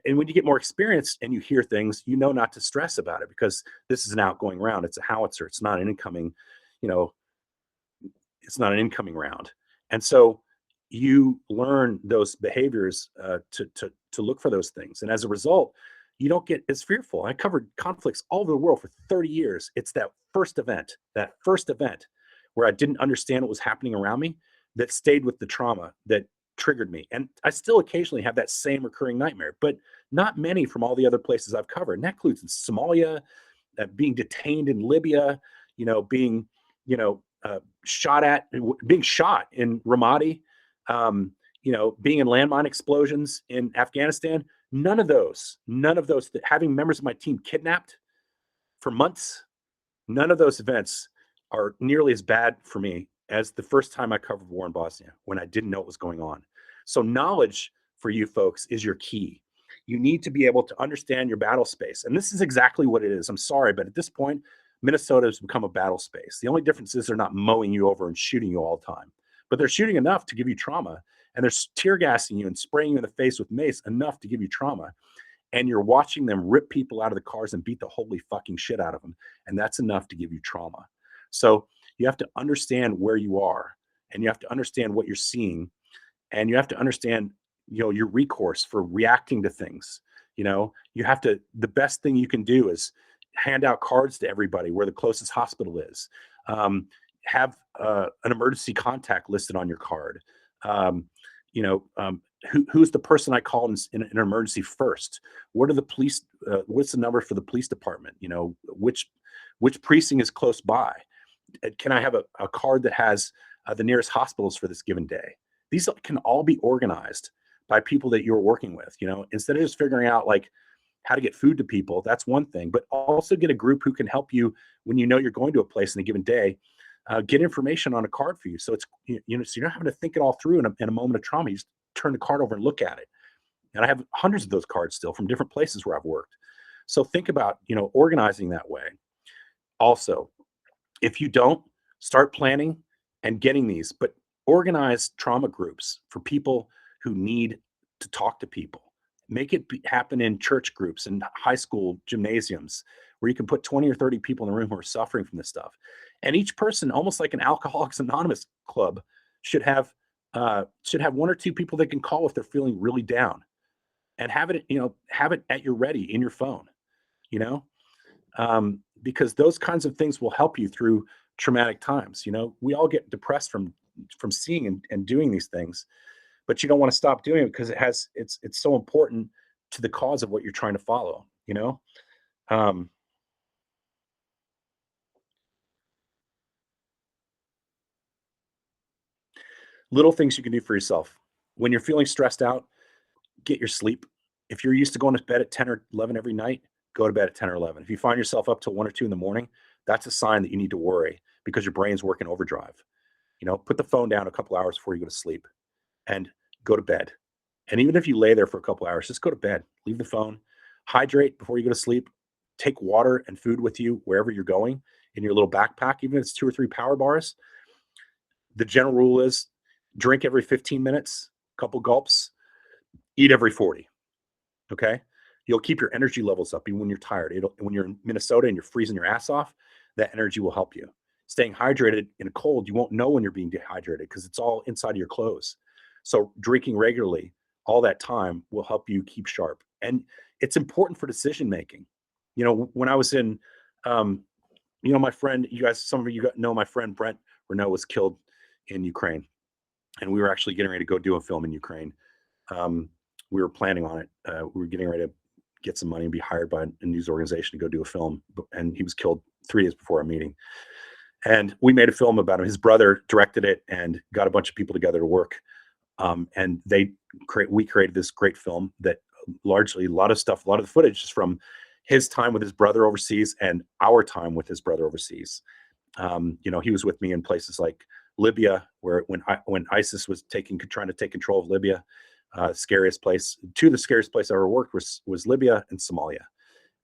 And when you get more experience and you hear things, not to stress about it because this is an outgoing round. It's a howitzer. It's not an incoming, it's not an incoming round. And so you learn those behaviors to look for those things. And as a result, you don't get as fearful. I covered conflicts all over the world for 30 years. It's that first event where I didn't understand what was happening around me that stayed with the trauma that triggered me. And I still occasionally have that same recurring nightmare, but not many from all the other places I've covered. And that includes in Somalia, being detained in Libya, being, being shot in Ramadi, being in landmine explosions in Afghanistan. None of those, having members of my team kidnapped for months, none of those events are nearly as bad for me as the first time I covered war in Bosnia when I didn't know what was going on. So knowledge for you folks is your key. You need to be able to understand your battle space. And this is exactly what it is. I'm sorry, but at this point, Minnesota has become a battle space. The only difference is they're not mowing you over and shooting you all the time, but they're shooting enough to give you trauma. And they're tear gassing you and spraying you in the face with mace enough to give you trauma. And you're watching them rip people out of the cars and beat the holy fucking shit out of them. And that's enough to give you trauma. So you have to understand where you are, and you have to understand what you're seeing, and you have to understand, your recourse for reacting to things. The best thing you can do is hand out cards to everybody where the closest hospital is. Have an emergency contact listed on your card. Who's the person I call in an emergency first? What are the police? What's the number for the police department? Which precinct is close by? Can I have a card that has the nearest hospitals for this given day? These can all be organized by people that you're working with, instead of just figuring out like how to get food to people. That's one thing, but also get a group who can help you when you're going to a place in a given day. Get information on a card for you, so so you're not having to think it all through in a moment of trauma. You just turn the card over and look at it. And I have hundreds of those cards still from different places where I've worked. So think about organizing that way. Also, if you don't, start planning and getting these, but organize trauma groups for people who need to talk to people. Make it happen in church groups and high school gymnasiums where you can put 20 or 30 people in the room who are suffering from this stuff. And each person, almost like an Alcoholics Anonymous club, should have one or two people they can call if they're feeling really down, and have it at your ready in your phone, because those kinds of things will help you through traumatic times. We all get depressed from seeing and doing these things, but you don't want to stop doing it because it's so important to the cause of what you're trying to follow. Little things you can do for yourself when you're feeling stressed out. Get your sleep. If you're used to going to bed at 10 or 11 every night, go to bed at 10 or 11. If you find yourself up till 1 or 2 in the morning, that's a sign that you need to worry because your brain's working overdrive. Put the phone down a couple hours before you go to sleep and go to bed. And even if you lay there for a couple hours, just go to bed. Leave the phone. Hydrate before you go to sleep. Take water and food with you wherever you're going in your little backpack, even if it's 2 or 3 power bars. The general rule is drink every 15 minutes, couple gulps, eat every 40. Okay. You'll keep your energy levels up even when you're tired. When you're in Minnesota and you're freezing your ass off, that energy will help you. Staying hydrated in a cold, you won't know when you're being dehydrated because it's all inside of your clothes. So drinking regularly all that time will help you keep sharp. And it's important for decision making. When I was in, my friend, some of you know my friend Brent Renault was killed in Ukraine. And we were actually getting ready to go do a film in Ukraine. We were planning on it. We were getting ready to get some money and be hired by a news organization to go do a film. And he was killed 3 days before our meeting. And we made a film about him. His brother directed it and got a bunch of people together to work. And we created this great film that largely a lot of the footage is from his time with his brother overseas and our time with his brother overseas. He was with me in places like Libya, where when ISIS was trying to take control of Libya, the scariest place I ever worked was Libya and Somalia.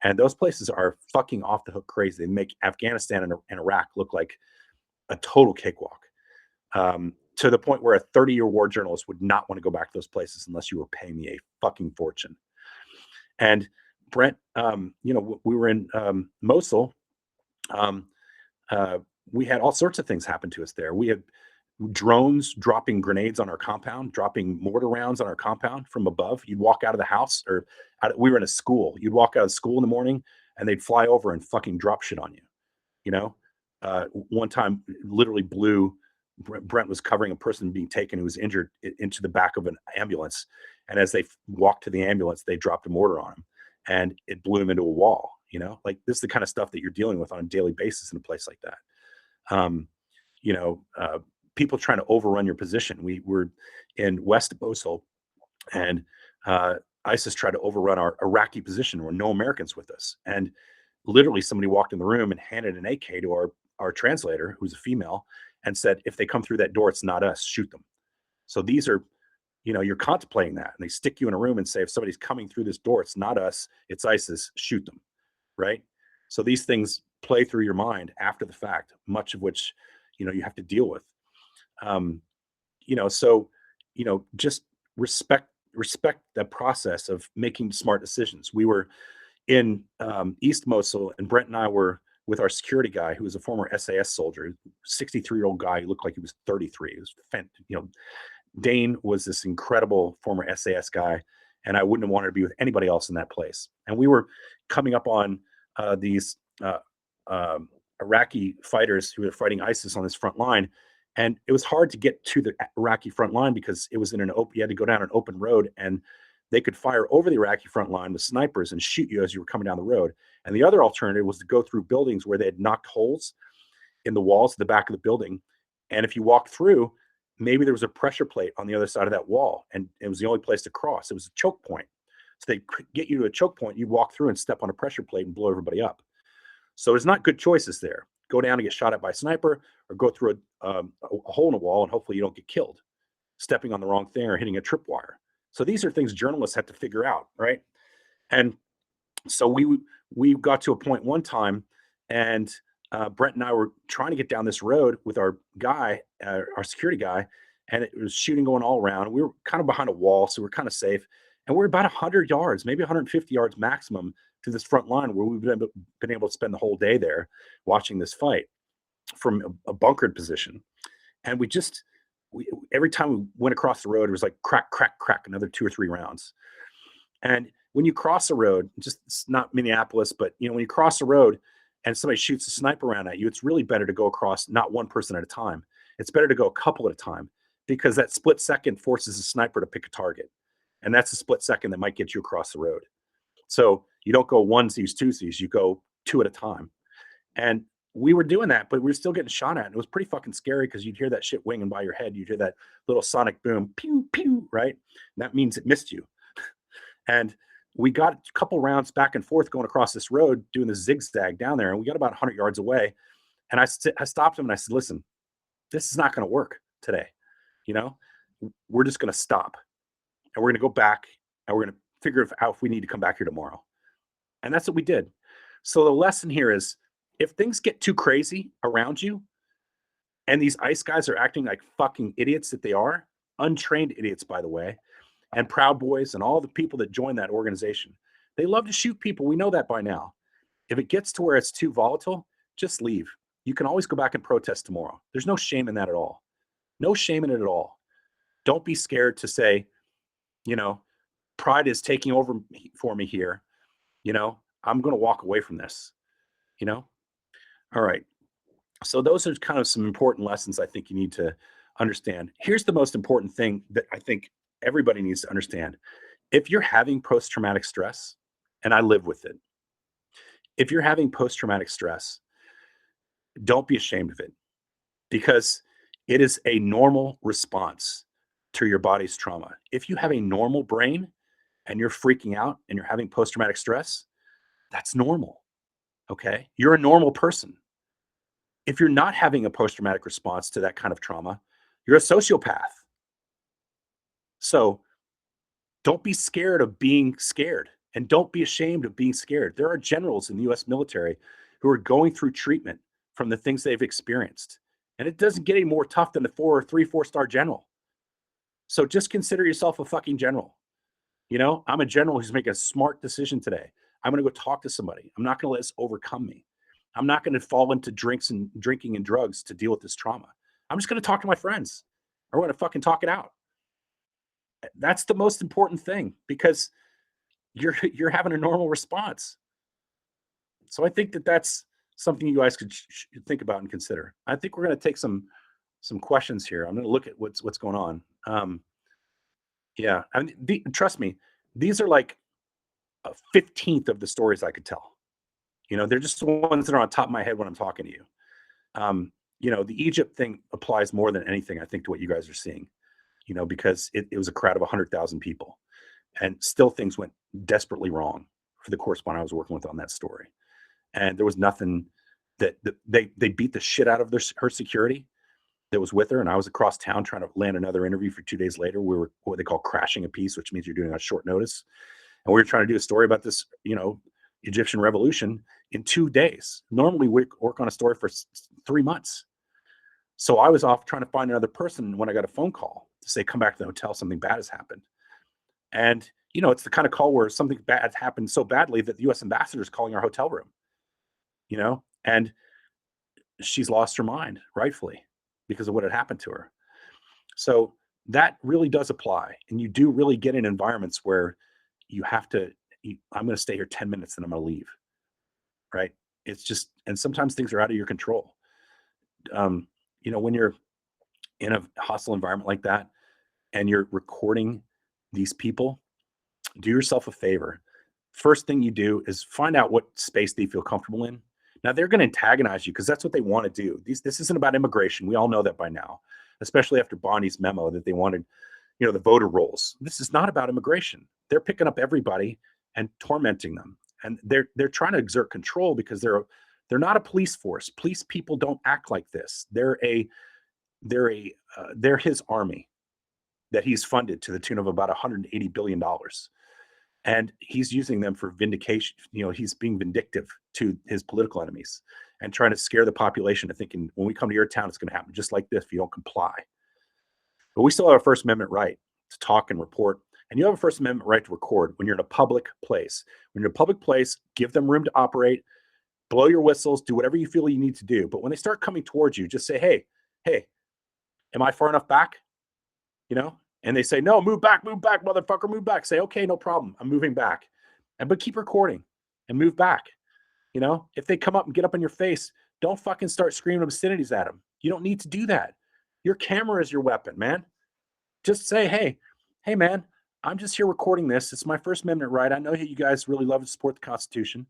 And those places are fucking off the hook crazy. They make Afghanistan and Iraq look like a total cakewalk, to the point where a 30-year war journalist would not want to go back to those places unless you were paying me a fucking fortune. And Brent, we were in Mosul. We had all sorts of things happen to us there. We had drones dropping grenades on our compound, dropping mortar rounds on our compound from above. You'd walk out of the house, we were in a school. You'd walk out of school in the morning and they'd fly over and fucking drop shit on you. One time literally Brent was covering a person being taken who was injured into the back of an ambulance. And as they walked to the ambulance, they dropped a mortar on him and it blew him into a wall. Like this is the kind of stuff that you're dealing with on a daily basis in a place like that. People trying to overrun your position. We were in West Mosul and ISIS tried to overrun our Iraqi position. There were no Americans with us. And literally somebody walked in the room and handed an AK to our translator, who's a female, and said, if they come through that door, it's not us, shoot them. So these are, you're contemplating that. And they stick you in a room and say, if somebody's coming through this door, it's not us, it's ISIS, shoot them. Right? So these things play through your mind after the fact, much of which, you have to deal with. Just respect the process of making smart decisions. We were in East Mosul, and Brent and I were with our security guy, who was a former SAS soldier, 63-year-old guy. He looked like he was 33. It was Dane was this incredible former SAS guy, and I wouldn't have wanted to be with anybody else in that place. And we were coming up on these Iraqi fighters who were fighting ISIS on this front line. And it was hard to get to the Iraqi front line because it was you had to go down an open road, and they could fire over the Iraqi front line with snipers and shoot you as you were coming down the road. And the other alternative was to go through buildings where they had knocked holes in the walls at the back of the building. And if you walked through, maybe there was a pressure plate on the other side of that wall, and it was the only place to cross. It was a choke point. So they get you to a choke point, you walk through and step on a pressure plate and blow everybody up. So there's not good choices there. Go down and get shot at by a sniper, or go through a hole in a wall and hopefully you don't get killed stepping on the wrong thing or hitting a tripwire. So these are things journalists have to figure out, right? And so we got to a point one time, and Brent and I were trying to get down this road with our guy, our security guy, and it was shooting going all around. We were kind of behind a wall, so we're kind of safe. And we're about 100 yards, maybe 150 yards maximum to this front line where we've been able to spend the whole day there watching this fight from a bunkered position. And every time we went across the road, it was like crack, crack, crack, another 2 or 3 rounds. And when you cross a road, it's not Minneapolis, but when you cross a road and somebody shoots a sniper round at you, it's really better to go across not one person at a time. It's better to go a couple at a time, because that split second forces a sniper to pick a target. And that's a split second that might get you across the road. So you don't go onesies, twosies, you go 2 at a time. And we were doing that, but we were still getting shot at. And it was pretty fucking scary, because you'd hear that shit winging by your head. You'd hear that little sonic boom, pew, pew, right? And that means it missed you. And we got a couple rounds back and forth going across this road, doing the zigzag down there. And we got about 100 yards away. And I stopped him and I said, listen, this is not going to work today. We're just going to stop. And we're going to go back, and we're going to figure out if we need to come back here tomorrow. And that's what we did. So the lesson here is, if things get too crazy around you, and these ICE guys are acting like fucking idiots that they are, untrained idiots, by the way, and Proud Boys and all the people that join that organization, they love to shoot people. We know that by now. If it gets to where it's too volatile, just leave. You can always go back and protest tomorrow. There's no shame in that at all. No shame in it at all. Don't be scared to say, pride is taking over for me here. I'm going to walk away from this, All right. So those are kind of some important lessons I think you need to understand. Here's the most important thing that I think everybody needs to understand. If you're having post-traumatic stress, and I live with it, if you're having post-traumatic stress, don't be ashamed of it, because it is a normal response to your body's trauma. If you have a normal brain and you're freaking out and you're having post-traumatic stress, that's normal. Okay? You're a normal person. If you're not having a post-traumatic response to that kind of trauma, you're a sociopath. So don't be scared of being scared, and don't be ashamed of being scared. There are generals in the US military who are going through treatment from the things they've experienced. And it doesn't get any more tough than a 4 or 3-4-star general. So just consider yourself a fucking general. I'm a general who's making a smart decision today. I'm going to go talk to somebody. I'm not going to let this overcome me. I'm not going to fall into drinking and drugs to deal with this trauma. I'm just going to talk to my friends. We're going to fucking talk it out. That's the most important thing, because you're having a normal response. So I think that's something you guys could think about and consider. I think we're going to take some questions here. I'm going to look at what's going on. Yeah, trust me, these are like a 15th of the stories I could tell. They're just the ones that are on top of my head when I'm talking to you. The Egypt thing applies more than anything, I think, to what you guys are seeing, because it was a crowd of 100,000 people, and still things went desperately wrong for the correspondent I was working with on that story. And there was nothing that they beat the shit out of her security that was with her. And I was across town trying to land another interview for 2 days later. We were what they call crashing a piece, which means you're doing it on short notice. And we were trying to do a story about this, Egyptian revolution in 2 days. Normally we work on a story for 3 months. So I was off trying to find another person when I got a phone call to say, come back to the hotel, something bad has happened. And, it's the kind of call where something bad has happened so badly that the US ambassador is calling our hotel room, and she's lost her mind, rightfully, because of what had happened to her. So that really does apply. And you do really get in environments where you have to, I'm going to stay here 10 minutes and I'm going to leave. Right. It's just, and sometimes things are out of your control. When you're in a hostile environment like that and you're recording these people, do yourself a favor. First thing you do is find out what space they feel comfortable in. Now they're going to antagonize you because that's what they want to do. This isn't about immigration. We all know that by now. especially after Bonnie's memo that they wanted, the voter rolls. This is not about immigration. They're picking up everybody and tormenting them. And they're trying to exert control because they're not a police force. Police people don't act like this. They're his army that he's funded to the tune of about $180 billion. And he's using them for vindication. He's being vindictive to his political enemies and trying to scare the population into thinking, when we come to your town, it's going to happen just like this if you don't comply. But we still have a First Amendment right to talk and report. And you have a First Amendment right to record when you're in a public place. When you're in a public place, give them room to operate, blow your whistles, do whatever you feel you need to do. But when they start coming towards you, just say, hey, am I far enough back? And they say, no, move back, motherfucker, move back. Say, okay, no problem. I'm moving back. But keep recording and move back. If they come up and get up in your face, don't fucking start screaming obscenities at them. You don't need to do that. Your camera is your weapon, man. Just say, hey, man, I'm just here recording this. It's my First Amendment right. I know you guys really love to support the Constitution.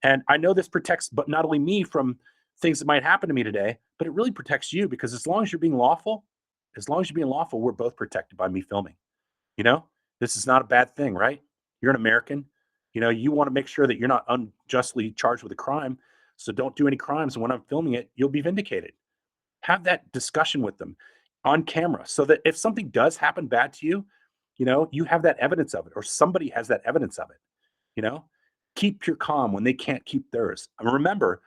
And I know this protects, but not only me from things that might happen to me today, but it really protects you, because as long as you're being lawful, we're both protected by me filming. This is not a bad thing, right? You're an American. You want to make sure that you're not unjustly charged with a crime. So don't do any crimes. And when I'm filming it, you'll be vindicated. Have that discussion with them on camera so that if something does happen bad to you, you have that evidence of it, or somebody has that evidence of it. Keep your calm when they can't keep theirs. And remember,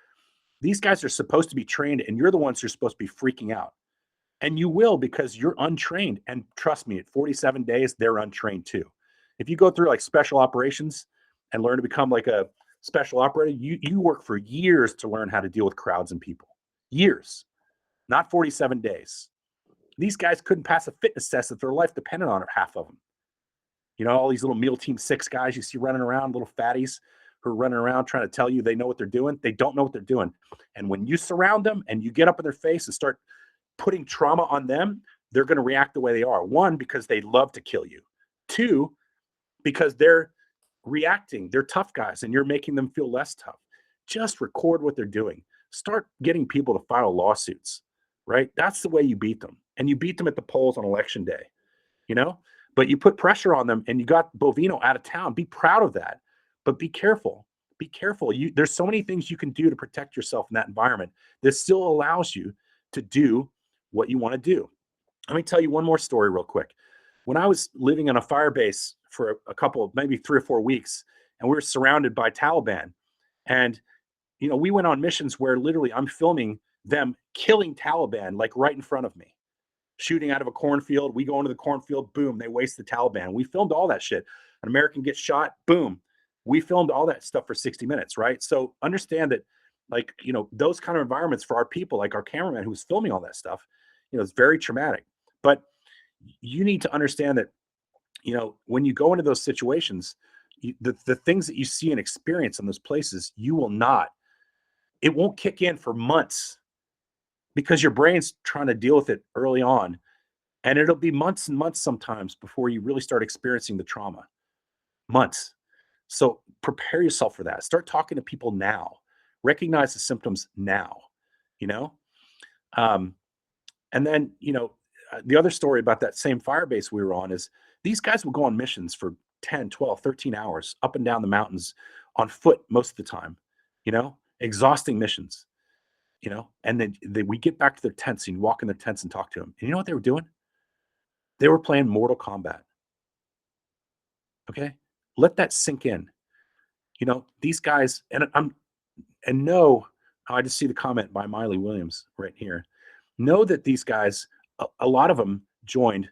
these guys are supposed to be trained, and you're the ones who are supposed to be freaking out. And you will, because you're untrained. And trust me, at 47 days, they're untrained too. If you go through like special operations and learn to become like a special operator, you work for years to learn how to deal with crowds and people. Years, not 47 days. These guys couldn't pass a fitness test if their life depended on it, half of them. All these little MEAL Team 6 guys you see running around, little fatties who are running around trying to tell you they know what they're doing. They don't know what they're doing. And when you surround them and you get up in their face and start putting trauma on them, they're going to react the way they are. One, because they love to kill you. Two, because they're reacting. They're tough guys, and you're making them feel less tough. Just record what they're doing. Start getting people to file lawsuits, right? That's the way you beat them. And you beat them at the polls on election day, But you put pressure on them, and you got Bovino out of town. Be proud of that. But be careful. Be careful. There's so many things you can do to protect yourself in that environment that still allows you to do what you want to do. Let me tell you one more story real quick. When I was living on a fire base for a couple of maybe 3 or 4 weeks, and we were surrounded by Taliban, and we went on missions where literally I'm filming them killing Taliban like right in front of me, shooting out of a cornfield. We go into the cornfield, boom, they waste the Taliban. We filmed all that shit. An American gets shot, boom. We filmed all that stuff for 60 minutes, right? So understand that, those kind of environments for our people, like our cameraman who was filming all that stuff, it's very traumatic. But you need to understand that, when you go into those situations, the things that you see and experience in those places, it won't kick in for months, because your brain's trying to deal with it early on. And it'll be months and months sometimes before you really start experiencing the trauma. Months. So prepare yourself for that. Start talking to people now. Recognize the symptoms now, And then, the other story about that same fire base we were on is these guys will go on missions for 10, 12, 13 hours up and down the mountains on foot most of the time, exhausting missions, and then we get back to their tents, and you walk in their tents and talk to them. And you know what they were doing? They were playing Mortal Kombat. Okay. Let that sink in. These guys, I just see the comment by Miley Williams right here. Know that these guys, a lot of them joined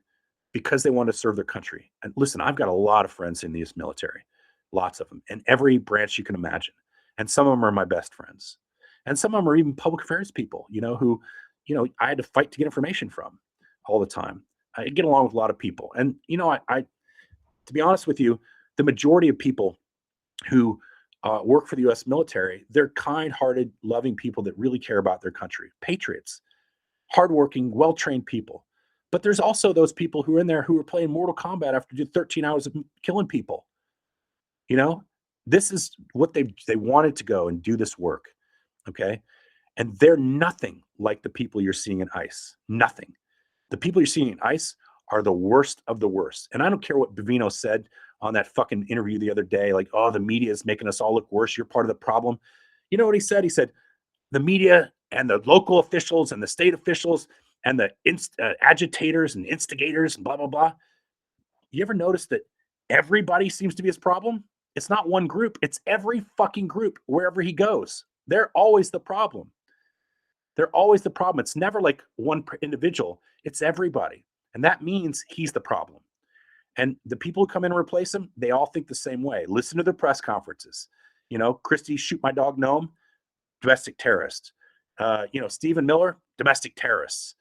because they want to serve their country. And listen, I've got a lot of friends in the U.S. military, lots of them, in every branch you can imagine. And some of them are my best friends. And some of them are even public affairs people, who, I had to fight to get information from all the time. I get along with a lot of people. And, I to be honest with you, the majority of people who work for the U.S. military, they're kind-hearted, loving people that really care about their country, patriots, hardworking, well-trained people. But there's also those people who are in there who are playing Mortal Kombat after 13 hours of killing people. This is what they wanted to go and do this work, okay? And they're nothing like the people you're seeing in ICE. Nothing. The people you're seeing in ICE are the worst of the worst. And I don't care what Bavino said on that fucking interview the other day, like, oh, the media is making us all look worse. You're part of the problem. You know what he said? He said, the media and the local officials and the state officials and the agitators and instigators and blah, blah, blah. You ever notice that everybody seems to be his problem? It's not one group. It's every fucking group wherever he goes. They're always the problem. They're always the problem. It's never like one individual. It's everybody. And that means he's the problem. And the people who come in and replace him, they all think the same way. Listen to their press conferences. You know, Christie, shoot my dog Noam, domestic terrorist. Stephen Miller, domestic terrorists.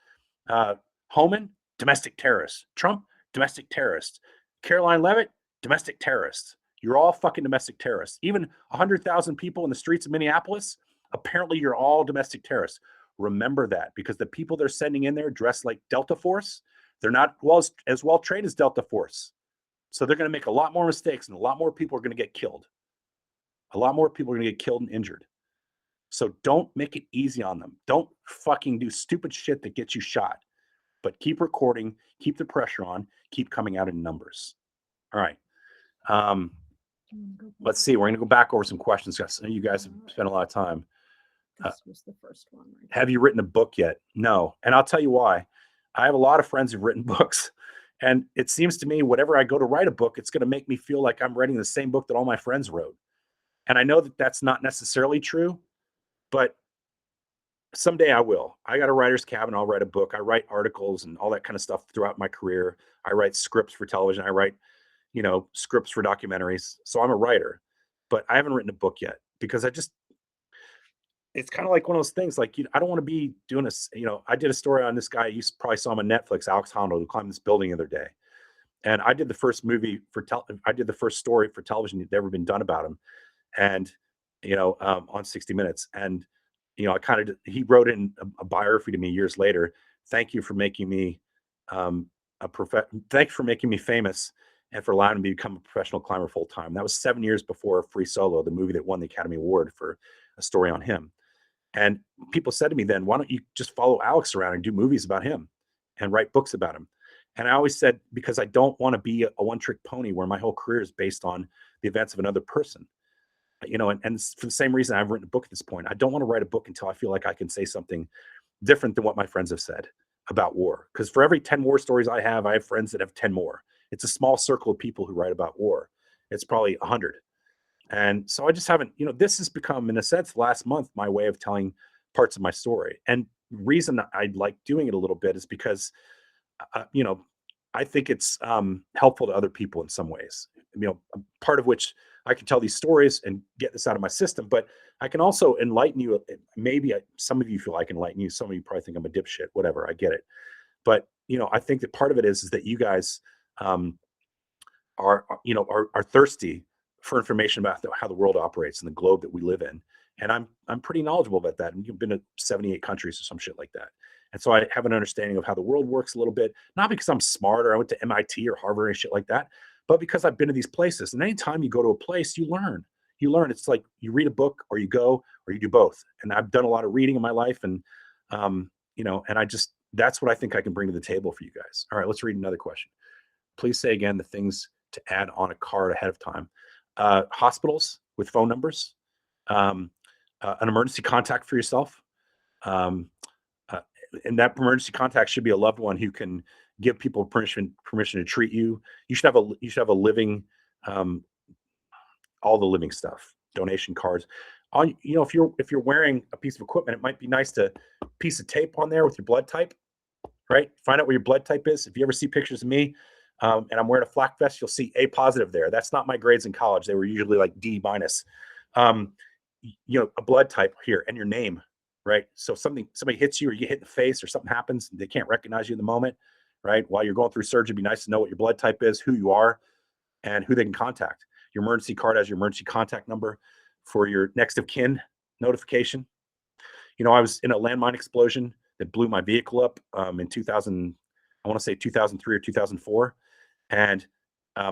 Homan, domestic terrorist. Trump, domestic terrorist. Caroline Leavitt, domestic terrorist. You're all fucking domestic terrorists. Even 100,000 people in the streets of Minneapolis, apparently you're all domestic terrorists. Remember that, because the people they're sending in there dressed like Delta Force, they're not as well trained as Delta Force. So they're going to make a lot more mistakes, and a lot more people are going to get killed. A lot more people are going to get killed and injured. So don't make it easy on them. Don't fucking do stupid shit that gets you shot. But keep recording, keep the pressure on, keep coming out in numbers. All right. Let's see. We're going to go back over some questions. You guys have spent a lot of time. This was the first one. Right? Have you written a book yet? No. And I'll tell you why. I have a lot of friends who've written books. And it seems to me, whenever I go to write a book, it's going to make me feel like I'm writing the same book that all my friends wrote. And I know that that's not necessarily true, but someday I will. I got a writer's cabin. I'll write a book. I write articles and all that kind of stuff throughout my career. I write scripts for television. I write, scripts for documentaries. So I'm a writer, but I haven't written a book yet because it's kind of like one of those things. Like, I don't want to be doing this. I did a story on this guy. You probably saw him on Netflix, Alex Honnold, who climbed this building the other day. And I did the first I did the first story for television that ever been done about him. And, on 60 Minutes. And, he wrote in a biography to me years later. Thank you for making me thanks for making me famous and for allowing me to become a professional climber full time. That was 7 years before Free Solo, the movie that won the Academy Award for a story on him. And people said to me then, why don't you just follow Alex around and do movies about him and write books about him? And I always said, because I don't want to be a one-trick pony where my whole career is based on the events of another person. And for the same reason I've written a book at this point. I don't want to write a book until I feel like I can say something different than what my friends have said about war. Because for every 10 war stories I have friends that have 10 more. It's a small circle of people who write about war. It's probably 100. And so I just haven't, this has become, in a sense, last month, my way of telling parts of my story. And the reason I like doing it a little bit is because, I think it's helpful to other people in some ways. Part of which I can tell these stories and get this out of my system, but I can also enlighten you. Maybe some of you feel I can enlighten you. Some of you probably think I'm a dipshit, whatever. I get it. But, I think that part of it is that you guys are thirsty for information about how the world operates and the globe that we live in. And I'm pretty knowledgeable about that. And you've been to 78 countries or some shit like that. And so I have an understanding of how the world works a little bit, not because I'm smart or I went to MIT or Harvard and shit like that, but because I've been to these places. And anytime you go to a place, you learn. It's like you read a book or you go or you do both. And I've done a lot of reading in my life. And, that's what I think I can bring to the table for you guys. All right, let's read another question. Please say again the things to add on a card ahead of time. Hospitals with phone numbers, an emergency contact for yourself. And that emergency contact should be a loved one who can give people permission to treat you. You should have a living, all the living stuff, donation cards. If you're wearing a piece of equipment, it might be nice to piece of tape on there with your blood type, right? Find out where your blood type is. If you ever see pictures of me and I'm wearing a flak vest, you'll see A positive there. That's not my grades in college. They were usually like D minus. A blood type here and your name, right? So somebody hits you or you get hit in the face or something happens, they can't recognize you in the moment, right? While you're going through surgery, it'd be nice to know what your blood type is, who you are, and who they can contact. Your emergency card has your emergency contact number for your next of kin notification. I was in a landmine explosion that blew my vehicle up in 2003 or 2004. And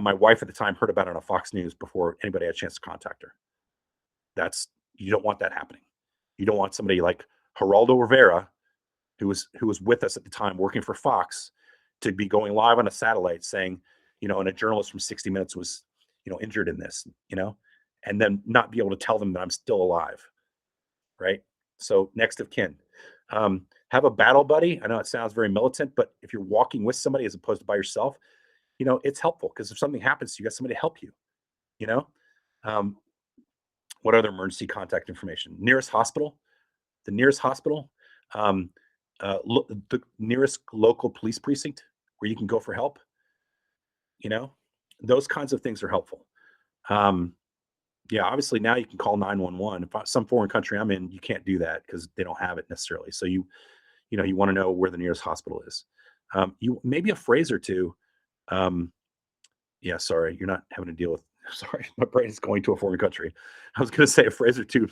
my wife at the time heard about it on Fox News before anybody had a chance to contact her. You don't want that happening. You don't want somebody like Geraldo Rivera, who was with us at the time working for Fox, to be going live on a satellite saying, and a journalist from 60 Minutes was, injured in this, and then not be able to tell them that I'm still alive, right? So next of kin. Have a battle buddy. I know it sounds very militant, but if you're walking with somebody as opposed to by yourself, it's helpful, because if something happens, you got somebody to help you. What other emergency contact information? Nearest hospital, the nearest hospital, the nearest local police precinct where you can go for help. Those kinds of things are helpful. Yeah, obviously now you can call 911. If some foreign country I'm in, you can't do that because they don't have it necessarily. So you want to know where the nearest hospital is. You maybe a phrase or two. Yeah, sorry, you're not having to deal with. Sorry, my brain is going to a foreign country. I was going to say a phrase or two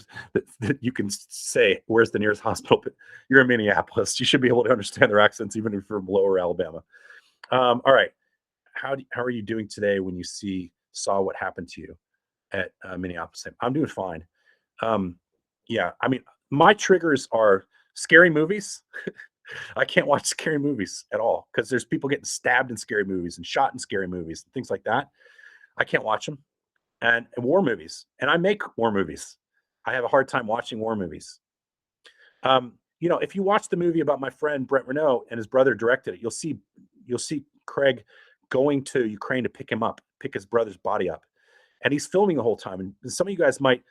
that you can say, where's the nearest hospital? But you're in Minneapolis. You should be able to understand their accents, even if you're from lower Alabama. All right. How are you doing today when you saw what happened to you at Minneapolis? I'm doing fine. Yeah, I mean, my triggers are scary movies. I can't watch scary movies at all because there's people getting stabbed in scary movies and shot in scary movies and things like that. I can't watch them. And war movies. And I make war movies. I have a hard time watching war movies. If you watch the movie about my friend Brent Renault and his brother directed it, you'll see Craig going to Ukraine to pick his brother's body up. And he's filming the whole time. And some of you guys might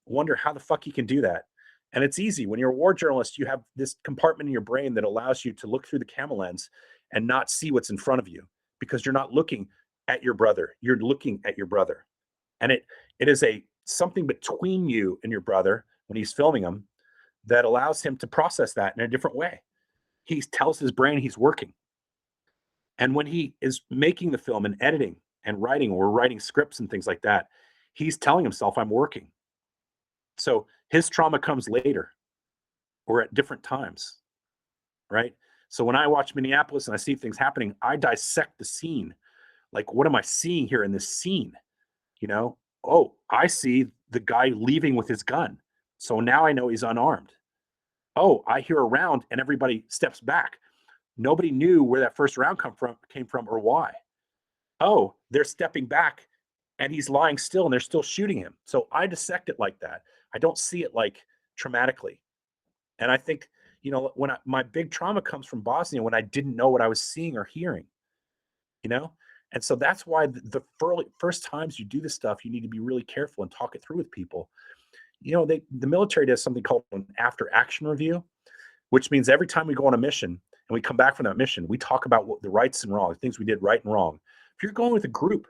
wonder how the fuck he can do that. And it's easy. When you're a war journalist, you have this compartment in your brain that allows you to look through the camera lens and not see what's in front of you, because you're not looking at your brother. You're looking at your brother. And it is something between you and your brother when he's filming him that allows him to process that in a different way. He tells his brain he's working. And when he is making the film and editing and writing, or writing scripts and things like that, he's telling himself, I'm working. So his trauma comes later or at different times, right? So when I watch Minneapolis and I see things happening, I dissect the scene. Like, what am I seeing here in this scene? Oh, I see the guy leaving with his gun. So now I know he's unarmed. Oh, I hear a round and everybody steps back. Nobody knew where that first round came from or why. Oh, they're stepping back and he's lying still and they're still shooting him. So I dissect it like that. I don't see it like traumatically. And I think, when my big trauma comes from Bosnia, when I didn't know what I was seeing or hearing, And so that's why the first times you do this stuff, you need to be really careful and talk it through with people. The military does something called an after action review, which means every time we go on a mission and we come back from that mission, we talk about what the rights and wrongs, things we did right and wrong. If you're going with a group,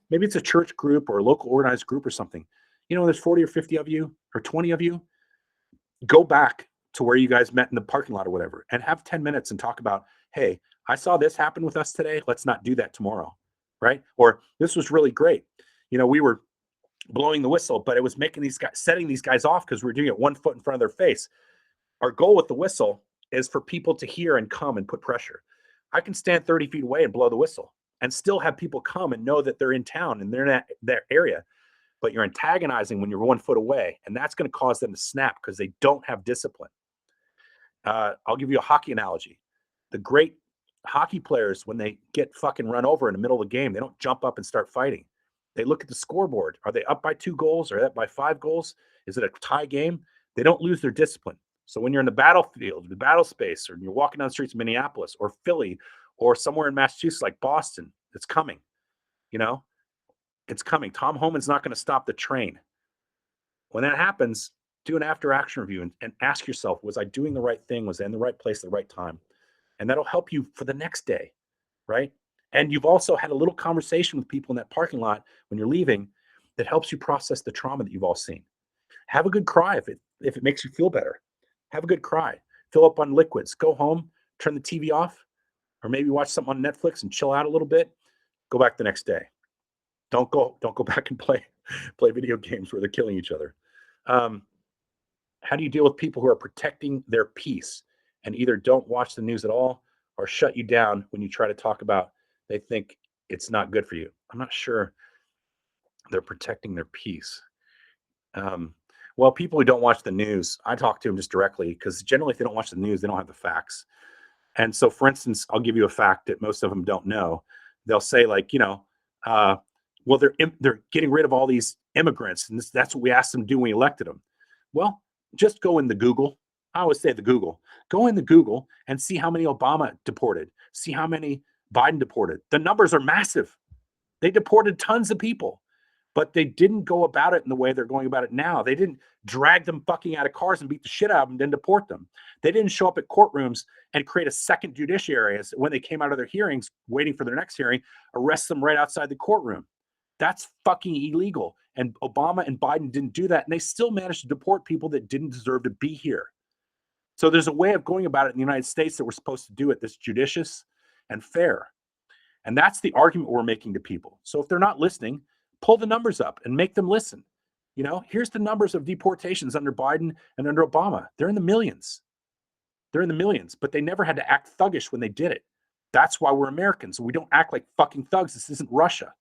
maybe it's a church group or a local organized group or something, there's 40 or 50 of you or 20 of you, go back to where you guys met in the parking lot or whatever, and have 10 minutes and talk about, hey, I saw this happen with us today. Let's not do that tomorrow, right? Or this was really great. We were blowing the whistle, but it was setting these guys off because we're doing it 1 foot in front of their face. Our goal with the whistle is for people to hear and come and put pressure. I can stand 30 feet away and blow the whistle and still have people come and know that they're in town and they're in that area. But you're antagonizing when you're 1 foot away, and that's going to cause them to snap because they don't have discipline. I'll give you a hockey analogy. The great hockey players, when they get fucking run over in the middle of the game, they don't jump up and start fighting. They look at the scoreboard. Are they up by 2 goals? Are they up by 5 goals? Is it a tie game? They don't lose their discipline. So when you're in the battlefield, the battle space, or you're walking down the streets of Minneapolis or Philly or somewhere in Massachusetts like Boston, it's coming. It's coming. Tom Homan's not going to stop the train. When that happens, do an after action review and ask yourself, was I doing the right thing? Was I in the right place at the right time? And that'll help you for the next day, right? And you've also had a little conversation with people in that parking lot when you're leaving that helps you process the trauma that you've all seen. Have a good cry if it makes you feel better. Have a good cry. Fill up on liquids. Go home, turn the TV off, or maybe watch something on Netflix and chill out a little bit. Go back the next day. Don't go back and play video games where they're killing each other. How do you deal with people who are protecting their peace and either don't watch the news at all or shut you down when you try to talk about they think it's not good for you? I'm not sure they're protecting their peace. Well, people who don't watch the news, I talk to them just directly because generally, if they don't watch the news, they don't have the facts. And so, for instance, I'll give you a fact that most of them don't know. They'll say, like, uh, well, they're getting rid of all these immigrants, and that's what we asked them to do when we elected them. Well, just go in the Google. I always say the Google. Go in the Google and see how many Obama deported. See how many Biden deported. The numbers are massive. They deported tons of people, but they didn't go about it in the way they're going about it now. They didn't drag them fucking out of cars and beat the shit out of them, then deport them. They didn't show up at courtrooms and create a second judiciary as when they came out of their hearings, waiting for their next hearing, arrest them right outside the courtroom. That's fucking illegal. And Obama and Biden didn't do that. And they still managed to deport people that didn't deserve to be here. So there's a way of going about it in the United States that we're supposed to do it that's judicious and fair. And that's the argument we're making to people. So if they're not listening, pull the numbers up and make them listen. Here's the numbers of deportations under Biden and under Obama. They're in the millions. They're in the millions, but they never had to act thuggish when they did it. That's why we're Americans. We don't act like fucking thugs. This isn't Russia.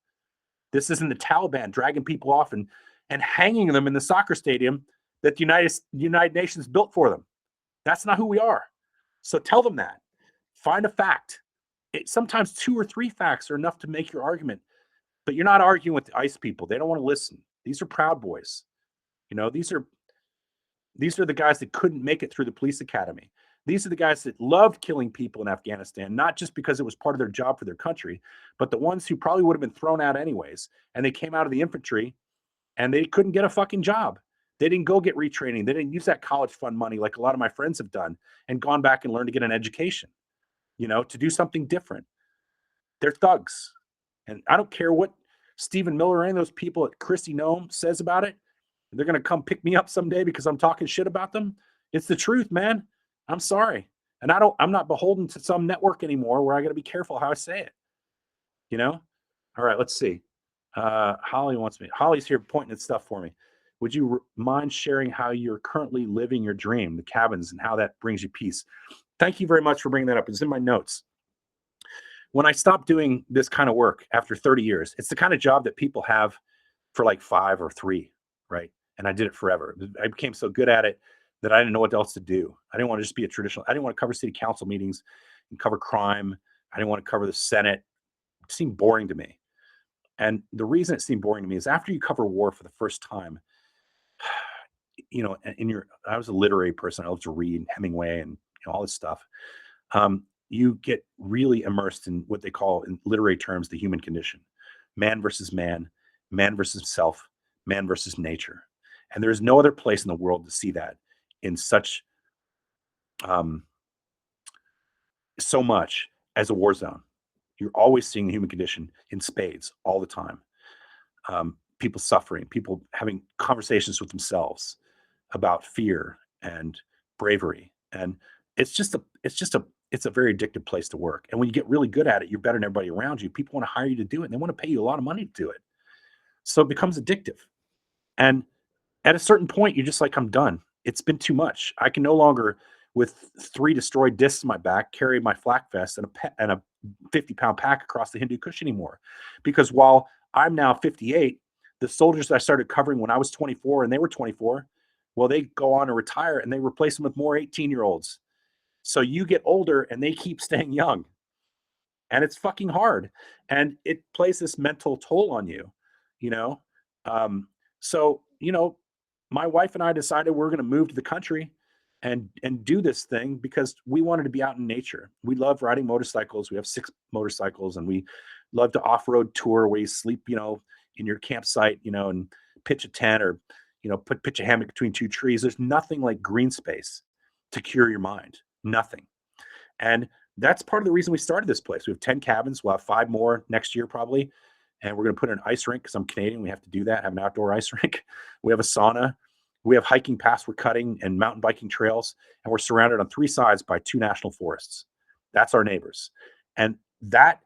This isn't the Taliban dragging people off and hanging them in the soccer stadium that the United Nations built for them. That's not who we are. So tell them that. Find a fact. Sometimes 2 or 3 facts are enough to make your argument, but you're not arguing with the ICE people. They don't want to listen. These are Proud Boys. These are the guys that couldn't make it through the police academy. These are the guys that loved killing people in Afghanistan, not just because it was part of their job for their country, but the ones who probably would have been thrown out anyways. And they came out of the infantry and they couldn't get a fucking job. They didn't go get retraining. They didn't use that college fund money like a lot of my friends have done and gone back and learned to get an education, to do something different. They're thugs. And I don't care what Stephen Miller or any of those people at Christy Nome says about it. They're going to come pick me up someday because I'm talking shit about them. It's the truth, man. I'm sorry. And I'm not beholden to some network anymore where I got to be careful how I say it. All right, let's see. Holly's here pointing at stuff for me. Would you mind sharing how you're currently living your dream, the cabins, and how that brings you peace? Thank you very much for bringing that up. It's in my notes. When I stopped doing this kind of work after 30 years, it's the kind of job that people have for like 5 or 3, right? And I did it forever. I became so good at it that I didn't know what else to do. I didn't want to just be I didn't want to cover city council meetings and cover crime. I didn't want to cover the Senate. It seemed boring to me. And the reason it seemed boring to me is after you cover war for the first time, I was a literary person. I love to read Hemingway and all this stuff. You get really immersed in what they call in literary terms, the human condition, man versus man versus self, man versus nature. And there's no other place in the world to see that in such, so much as a war zone. You're always seeing the human condition in spades all the time. People suffering, people having conversations with themselves about fear and bravery. And it's a very addictive place to work. And when you get really good at it, you're better than everybody around you. People want to hire you to do it, and they want to pay you a lot of money to do it. So it becomes addictive. And at a certain point, you're just like, I'm done. It's been too much. I can no longer, with 3 destroyed discs in my back, carry my flak vest and a 50-pound pack across the Hindu Kush anymore. Because while I'm now 58, the soldiers that I started covering when I was 24 and they were 24, well, they go on to retire and they replace them with more 18-year-olds. So you get older and they keep staying young. And it's fucking hard. And it plays this mental toll on you, So, my wife and I decided we're going to move to the country and do this thing because we wanted to be out in nature. We love riding motorcycles. We have 6 motorcycles and we love to off-road tour where you sleep, in your campsite, and pitch a tent or, pitch a hammock between 2 trees. There's nothing like green space to cure your mind. Nothing. And that's part of the reason we started this place. We have 10 cabins. We'll have 5 more next year probably. And we're going to put in an ice rink because I'm Canadian. We have to do that, have an outdoor ice rink. We have a sauna. We have hiking paths we're cutting and mountain biking trails. And we're surrounded on 3 sides by 2 national forests. That's our neighbors. And that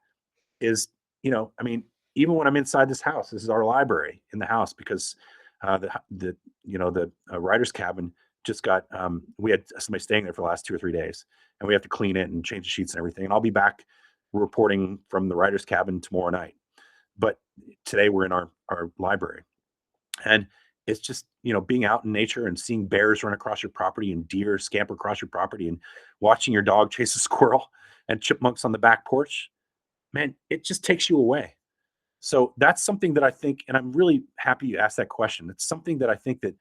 is, even when I'm inside this house, this is our library in the house because the writer's cabin just got, we had somebody staying there for the last 2 or 3 days. And we have to clean it and change the sheets and everything. And I'll be back reporting from the writer's cabin tomorrow night. But today we're in our library. And It's just, you know, being out in nature and seeing bears run across your property and deer scamper across your property and watching your dog chase a squirrel and chipmunks on the back porch. Man, it just takes you away. So that's something that I think, and I'm really happy you asked that question. It's something that I think that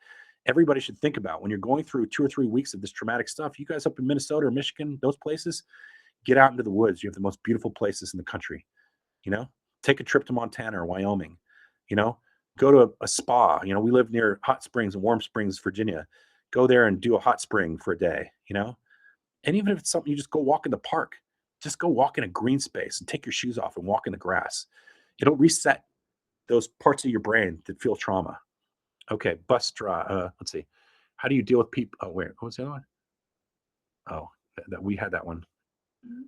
everybody should think about when you're going through 2 or 3 weeks of this traumatic stuff. You guys up in Minnesota or Michigan, those places, get out into the woods. You have the most beautiful places in the country. You know, take a trip to Montana or Wyoming. You know, go to a spa. You know, we live near Hot Springs and Warm Springs, Virginia. Go there and do a hot spring for a day. You know, and even if it's something you just go walk in the park, just go walk in a green space and take your shoes off and walk in the grass. It'll reset those parts of your brain that feel trauma. Okay, bus drive. Let's see. How do you deal with people? Oh, wait, what was the other one? Oh, that we had that one.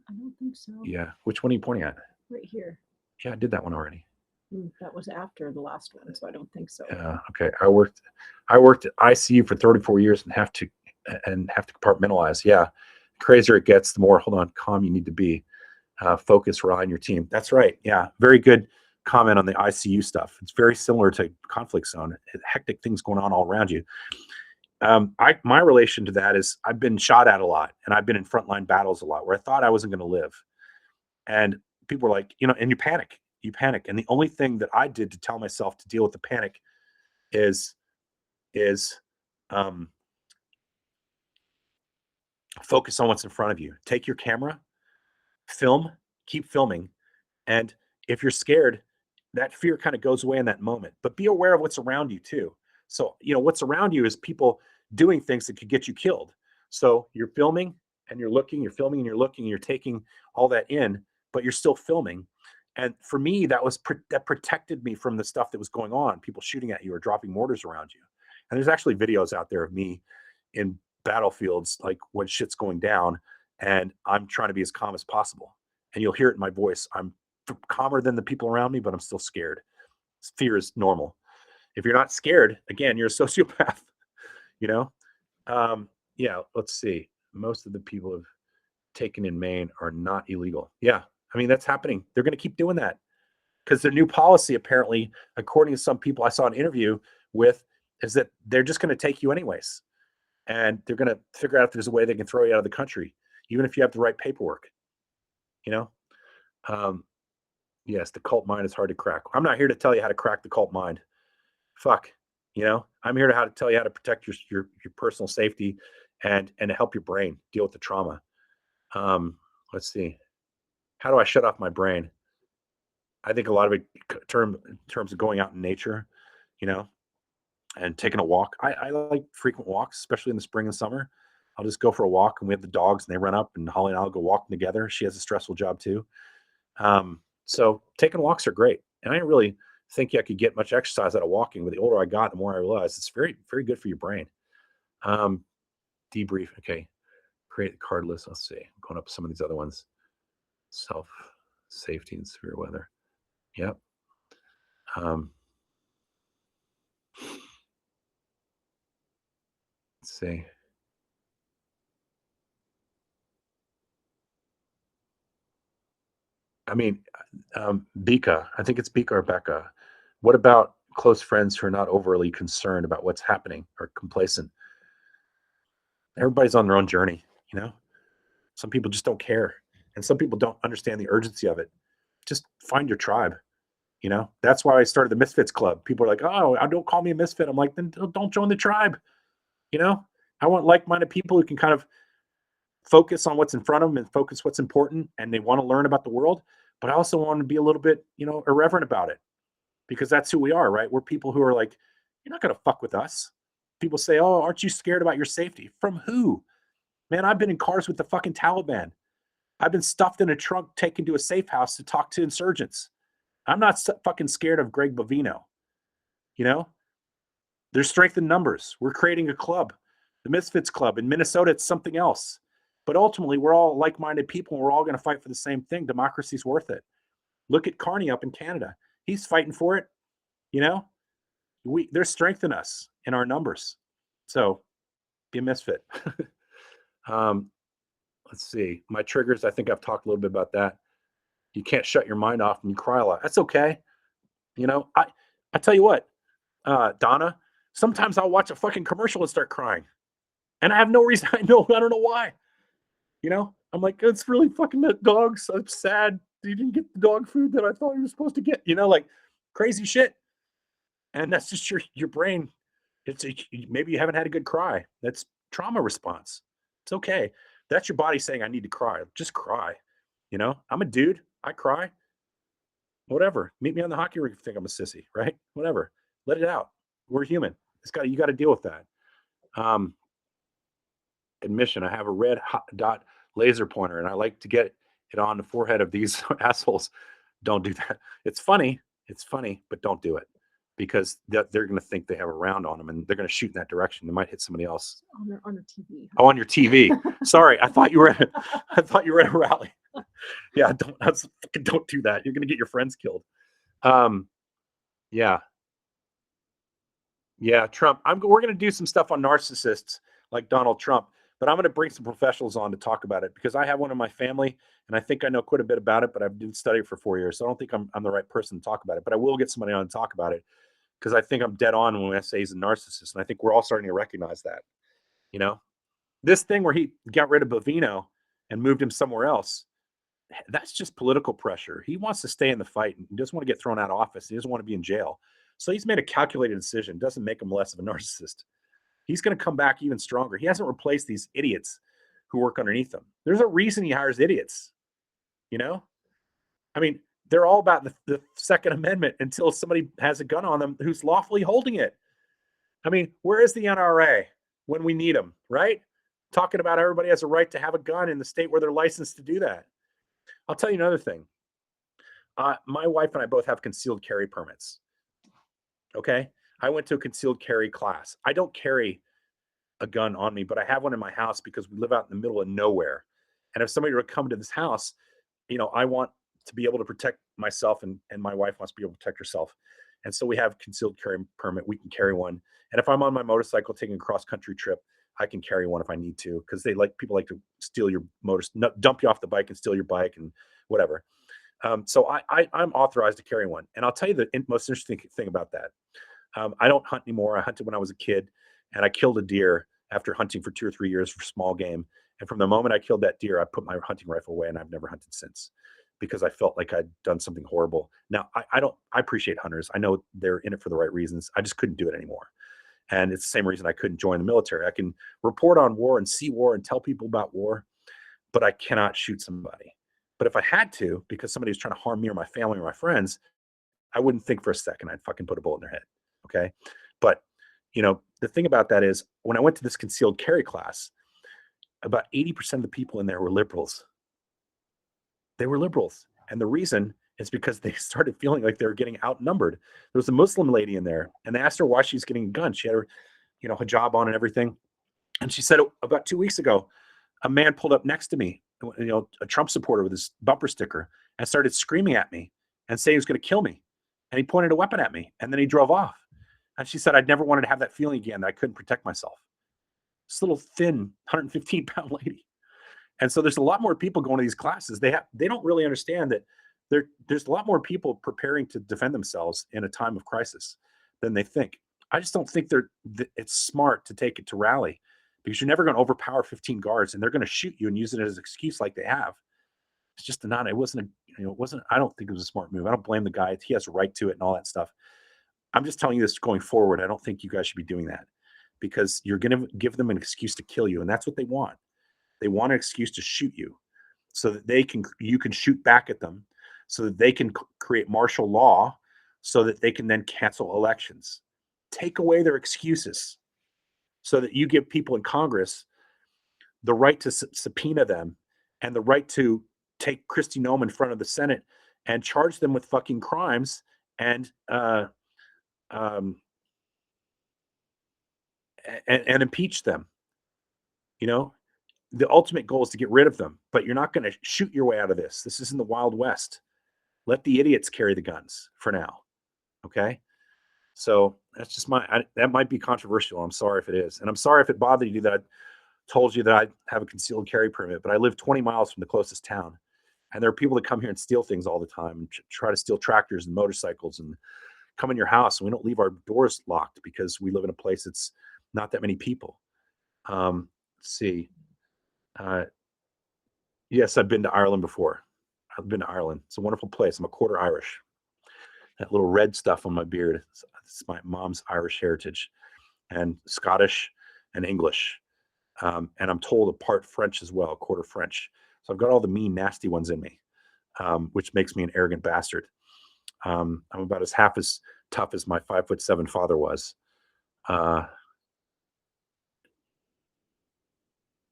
I don't think so. Yeah. Which one are you pointing at? Right here. Yeah, I did that one already. That was after the last one, so I don't think so. Yeah. Okay. I worked at ICU for 34 years and have to compartmentalize. Yeah. The crazier it gets, the more calm you need to be. Focus, rely on your team. That's right. Yeah. Very good comment on the ICU stuff. It's very similar to conflict zone. Hectic things going on all around you. My relation to that is I've been shot at a lot and I've been in frontline battles a lot where I thought I wasn't going to live. And people were like, you know, and you panic. And the only thing that I did to tell myself to deal with the panic is focus on what's in front of you. Take your camera, film, keep filming. And if you're scared, that fear kind of goes away in that moment, but be aware of what's around you too. So, you know, what's around you is people doing things that could get you killed. So you're filming and you're looking, you're filming and you're looking, and you're taking all that in, but you're still filming. And for me, that protected me from the stuff that was going on, people shooting at you or dropping mortars around you. And there's actually videos out there of me in battlefields, like when shit's going down and I'm trying to be as calm as possible. And you'll hear it in my voice. I'm calmer than the people around me, but I'm still scared. Fear is normal. If you're not scared, again, you're a sociopath, you know? Yeah, let's see. Most of the people have taken in Maine are not illegal. Yeah, I mean, that's happening. They're going to keep doing that because their new policy, apparently, according to some people I saw an interview with, is that they're just going to take you anyways. And they're going to figure out if there's a way they can throw you out of the country, even if you have the right paperwork, you know? Yes, the cult mind is hard to crack. I'm not here to tell you how to crack the cult mind. Fuck, you know, I'm here to tell you how to protect your personal safety and to help your brain deal with the trauma. Let's see. How do I shut off my brain? I think a lot of it in terms of going out in nature, you know, and taking a walk. I like frequent walks, especially in the spring and summer. I'll just go for a walk and we have the dogs and they run up and Holly and I'll go walking together. She has a stressful job too. So taking walks are great. And I didn't really think I could get much exercise out of walking, but the older I got, the more I realized it's very, very good for your brain. Debrief. Okay. Create a card list. Let's see. I'm going up some of these other ones. Self safety and severe weather. Yep. Let's see. I mean, Bika, I think it's Bika or Becca. What about close friends who are not overly concerned about what's happening or complacent? Everybody's on their own journey, you know? Some people just don't care. And some people don't understand the urgency of it. Just find your tribe, you know? That's why I started the Misfits Club. People are like, oh, don't call me a misfit. I'm like, then don't join the tribe, you know? I want like-minded people who can kind of focus on what's in front of them and focus what's important, and they want to learn about the world. But I also want to be a little bit, you know, irreverent about it because that's who we are, right? We're people who are like, you're not going to fuck with us. People say, oh, aren't you scared about your safety? From who? Man, I've been in cars with the fucking Taliban. I've been stuffed in a trunk, taken to a safe house to talk to insurgents. I'm not fucking scared of Greg Bovino. You know, there's strength in numbers. We're creating a club, the Misfits Club. In Minnesota, it's something else. But ultimately, we're all like-minded people. And we're all going to fight for the same thing. Democracy's worth it. Look at Carney up in Canada. He's fighting for it. You know, there's strength in us, in our numbers. So be a misfit. Let's see. My triggers, I think I've talked a little bit about that. You can't shut your mind off and you cry a lot. That's okay. You know, I tell you what, Donna, Sometimes I'll watch a fucking commercial and start crying. And I have no reason. I don't know why. I'm like, it's really fucking that dogs. I'm sad you didn't get the dog food that I thought you were supposed to get, like crazy shit. And that's just your brain. Maybe you haven't had a good cry. That's trauma response. It's okay. That's your body saying, I need to cry. Just cry. I'm a dude. I cry. Whatever. Meet me on the hockey rink if you think I'm a sissy, right? Whatever. Let it out. We're human. You got to deal with that. Admission, I have a red hot dot laser pointer and I like to get it on the forehead of these assholes. Don't do that. It's funny, but don't do it, because they're going to think they have a round on them and they're going to shoot in that direction. They might hit somebody else. On your TV. Oh, on your TV. Sorry, I thought you were at a rally. Yeah, don't do that. You're going to get your friends killed. Yeah, Trump. We're going to do some stuff on narcissists like Donald Trump, but I'm going to bring some professionals on to talk about it, because I have one in my family and I think I know quite a bit about it, but I didn't study it for 4 years. So I don't think I'm the right person to talk about it, but I will get somebody on to talk about it, because I think I'm dead on when I say he's a narcissist. And I think we're all starting to recognize that, this thing where he got rid of Bovino and moved him somewhere else. That's just political pressure. He wants to stay in the fight and doesn't want to get thrown out of office. He doesn't want to be in jail. So he's made a calculated decision. Doesn't make him less of a narcissist. He's going to come back even stronger. He hasn't replaced these idiots who work underneath him. There's a reason he hires idiots. I mean, they're all about the Second Amendment until somebody has a gun on them who's lawfully holding it. I mean, where is the NRA when we need them, right? Talking about everybody has a right to have a gun in the state where they're licensed to do that. I'll tell you another thing. My wife and I both have concealed carry permits. Okay? I went to a concealed carry class. I don't carry a gun on me, but I have one in my house because we live out in the middle of nowhere. And if somebody were to come to this house, I want to be able to protect myself, and my wife wants to be able to protect herself. And so we have concealed carry permit. We can carry one. And if I'm on my motorcycle taking a cross-country trip, I can carry one if I need to, because people like to steal your dump you off the bike and steal your bike and whatever. So I'm authorized to carry one. And I'll tell you the most interesting thing about that. I don't hunt anymore. I hunted when I was a kid, and I killed a deer after hunting for 2 or 3 years for small game. And from the moment I killed that deer, I put my hunting rifle away, and I've never hunted since, because I felt like I'd done something horrible. Now, I appreciate hunters. I know they're in it for the right reasons. I just couldn't do it anymore. And it's the same reason I couldn't join the military. I can report on war and see war and tell people about war, but I cannot shoot somebody. But if I had to, because somebody was trying to harm me or my family or my friends, I wouldn't think for a second. I'd fucking put a bullet in their head. Okay. But, the thing about that is, when I went to this concealed carry class, about 80% of the people in there were liberals. They were liberals. And the reason is because they started feeling like they were getting outnumbered. There was a Muslim lady in there, and they asked her why she's getting a gun. She had her, hijab on and everything. And she said, about 2 weeks ago, a man pulled up next to me, a Trump supporter with his bumper sticker, and started screaming at me and saying he was going to kill me. And he pointed a weapon at me, and then he drove off. And she said, I'd never wanted to have that feeling again, that I couldn't protect myself. This little thin 115-pound lady. And so there's a lot more people going to these classes. They don't really understand that there's a lot more people preparing to defend themselves in a time of crisis than they think. I just don't think it's smart to take it to rally, because you're never going to overpower 15 guards, and they're going to shoot you and use it as an excuse like they have. It's just it wasn't, I don't think it was a smart move. I don't blame the guy. He has a right to it and all that stuff. I'm just telling you this going forward. I don't think you guys should be doing that, because you're going to give them an excuse to kill you. And that's what they want. They want an excuse to shoot you so that you can shoot back at them, so that they can create martial law, so that they can then cancel elections. Take away their excuses so that you give people in Congress the right to subpoena them and the right to take Kristi Noem in front of the Senate and charge them with fucking crimes and impeach them. The ultimate goal is to get rid of them, but you're not going to shoot your way out of this. This isn't the Wild West. Let the idiots carry the guns for now. Okay. So that's just that might be controversial. I'm sorry if it is. And I'm sorry if it bothered you that I told you that I have a concealed carry permit, but I live 20 miles from the closest town. And there are people that come here and steal things all the time and try to steal tractors and motorcycles and come in your house and we don't leave our doors locked because we live in a place that's not that many people. Let's see. Yes, I've been to Ireland before. I've been to Ireland. It's a wonderful place. I'm a quarter Irish. That little red stuff on my beard, it's my mom's Irish heritage, and Scottish and English. And I'm told a part French as well, a quarter French. So I've got all the mean, nasty ones in me, which makes me an arrogant bastard. I'm about half as tough as my 5'7" father was.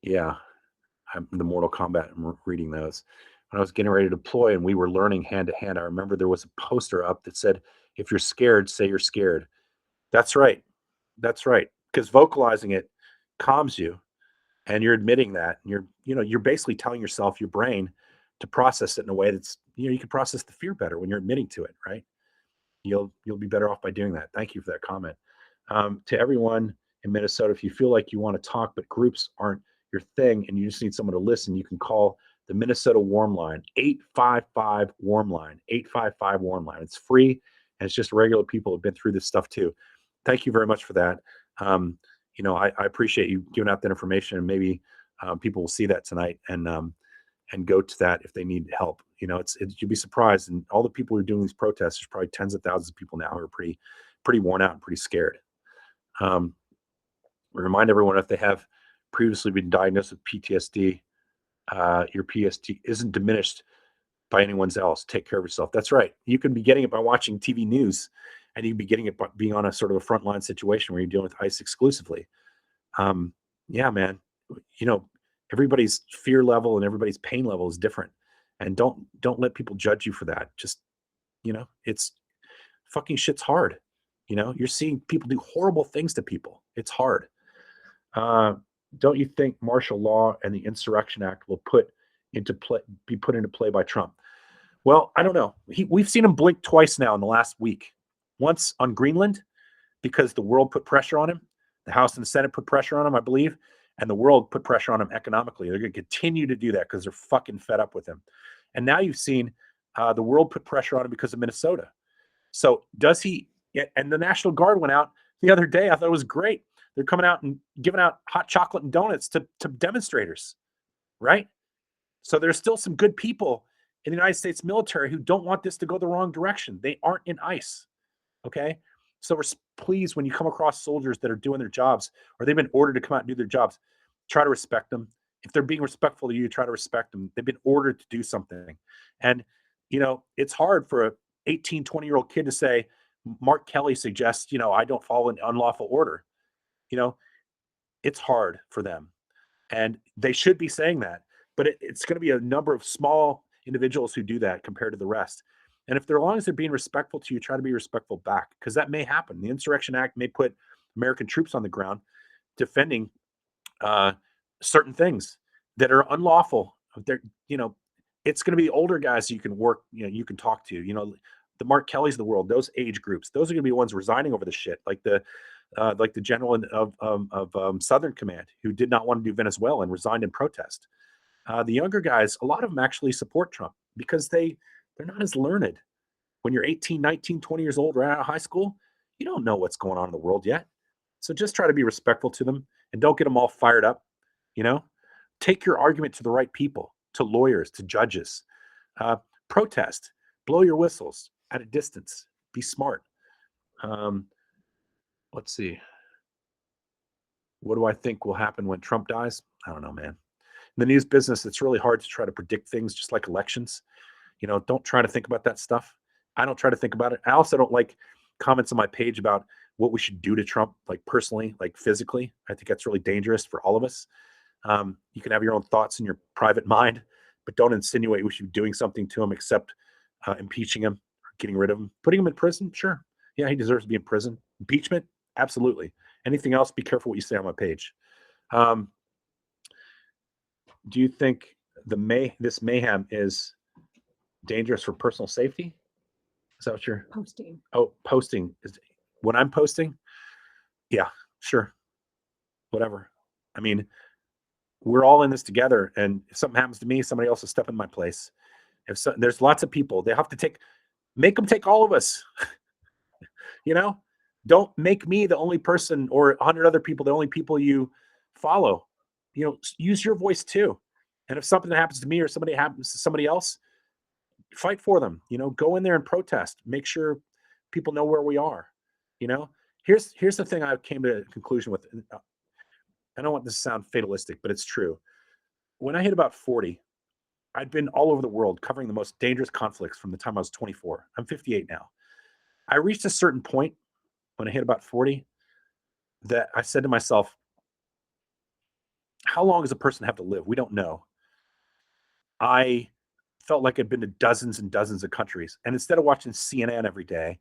Yeah, I'm the Mortal Kombat. I'm reading those. When I was getting ready to deploy and we were learning hand to hand, I remember there was a poster up that said, "If you're scared, say you're scared." That's right. That's right. Because vocalizing it calms you, and you're admitting that, and you're basically telling yourself, your brain, to process it in a way that's, you can process the fear better when you're admitting to it, right? You'll be better off by doing that. Thank you for that comment. To everyone in Minnesota, if you feel like you want to talk but groups aren't your thing and you just need someone to listen, you can call the Minnesota Warm Line, 855 Warm Line, 855 Warm Line. It's free, and it's just regular people who've been through this stuff too. Thank you very much for that. I appreciate you giving out that information, and maybe people will see that tonight and go to that if they need help. You'd be surprised, and all the people who are doing these protests, there's probably tens of thousands of people now who are pretty worn out and pretty scared. Remind everyone, if they have previously been diagnosed with PTSD, your PTSD isn't diminished by anyone's else. Take care of yourself. That's right. You can be getting it by watching TV news, and you can be getting it by being on a sort of a frontline situation where you're dealing with ICE exclusively. Yeah, man. Everybody's fear level and everybody's pain level is different, and don't let people judge you for that. Just, it's fucking shit's hard. You're seeing people do horrible things to people. It's hard. Don't you think martial law and the Insurrection Act will be put into play by Trump? Well, I don't know. We've seen him blink twice now in the last week. Once on Greenland, because the world put pressure on him. The House and the Senate put pressure on him, I believe, and the world put pressure on him economically. They're going to continue to do that because they're fucking fed up with him. And now you've seen the world put pressure on him because of Minnesota. So does he? And the National Guard went out the other day. I thought it was great. They're coming out and giving out hot chocolate and donuts to demonstrators, right? So there's still some good people in the United States military who don't want this to go the wrong direction. They aren't in ICE, okay? So please, when you come across soldiers that are doing their jobs, or they've been ordered to come out and do their jobs, try to respect them. If they're being respectful to you, try to respect them. They've been ordered to do something. And, it's hard for a 18, 20-year-old kid to say, Mark Kelly suggests, I don't follow an unlawful order. It's hard for them, and they should be saying that, but it's going to be a number of small individuals who do that compared to the rest. And if as long as they're being respectful to you, try to be respectful back, because that may happen. The Insurrection Act may put American troops on the ground defending certain things that are unlawful. It's going to be older guys you can work, you can talk to, the Mark Kellys of the world, those age groups, those are going to be the ones resigning over the shit, like the general of Southern Command, who did not want to do Venezuela and resigned in protest. The younger guys, a lot of them actually support Trump because they're not as learned. When you're 18, 19, 20 years old, right out of high school, you don't know what's going on in the world yet. So just try to be respectful to them and don't get them all fired up. Take your argument to the right people, to lawyers, to judges. Protest, blow your whistles at a distance. Be smart. Let's see. What do I think will happen when Trump dies? I don't know, man. In the news business, it's really hard to try to predict things, just like elections. Don't try to think about that stuff. I don't try to think about it. I also don't like comments on my page about what we should do to Trump, like personally, like physically. I think that's really dangerous for all of us. You can have your own thoughts in your private mind, but don't insinuate we should be doing something to him except impeaching him, or getting rid of him. Putting him in prison? Sure. Yeah, he deserves to be in prison. Impeachment? Absolutely. Anything else? Be careful what you say on my page. Do you think this mayhem is dangerous for personal safety? Is that what you're posting? Oh, posting is when I'm posting. Yeah, sure. Whatever. I mean, we're all in this together, and if something happens to me, somebody else will step in my place. There's lots of people. They have to make them take all of us. You know, don't make me the only person or 100 other people the only people you follow. You know, use your voice too. And if something happens to me or somebody happens to somebody else, fight for them. You know, go in there and protest. Make sure people know where we are. You know, here's the thing I came to a conclusion with. I don't want this to sound fatalistic, but it's true. When I hit about 40, I'd been all over the world covering the most dangerous conflicts from the time I was 24. I'm 58 now. I reached a certain point when I hit about 40 that I said to myself, how long does a person have to live? We don't know. I felt like I'd been to dozens and dozens of countries. And instead of watching CNN every day,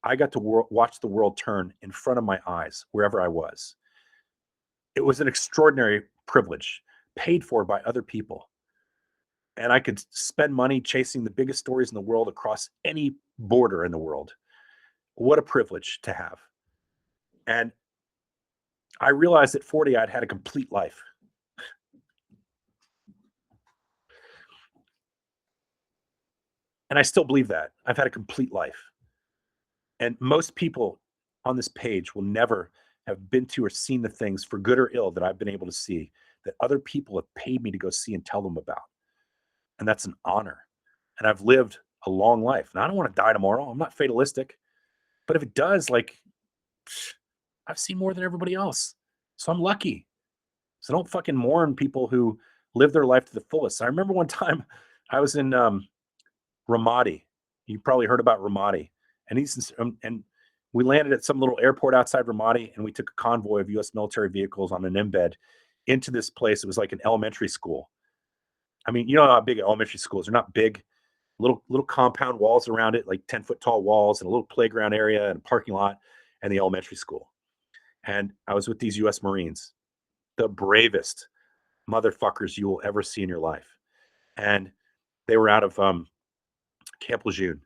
I got to watch the world turn in front of my eyes wherever I was. It was an extraordinary privilege paid for by other people. And I could spend money chasing the biggest stories in the world across any border in the world. What a privilege to have. And I realized at 40, I'd had a complete life. And I still believe that. I've had a complete life. And most people on this page will never have been to or seen the things, for good or ill, that I've been able to see, that other people have paid me to go see and tell them about. And that's an honor. And I've lived a long life. And I don't want to die tomorrow. I'm not fatalistic. But if it does, like, I've seen more than everybody else. So I'm lucky. So don't fucking mourn people who live their life to the fullest. I remember one time I was in Ramadi. You probably heard about Ramadi. And we landed at some little airport outside Ramadi, and we took a convoy of U.S. military vehicles on an embed into this place. It was like an elementary school. I mean, you know how big elementary schools are. Not big, little compound walls around it, like 10-foot tall walls, and a little playground area and a parking lot, and the elementary school. And I was with these U.S. Marines, the bravest motherfuckers you will ever see in your life. And they were out of Camp Lejeune.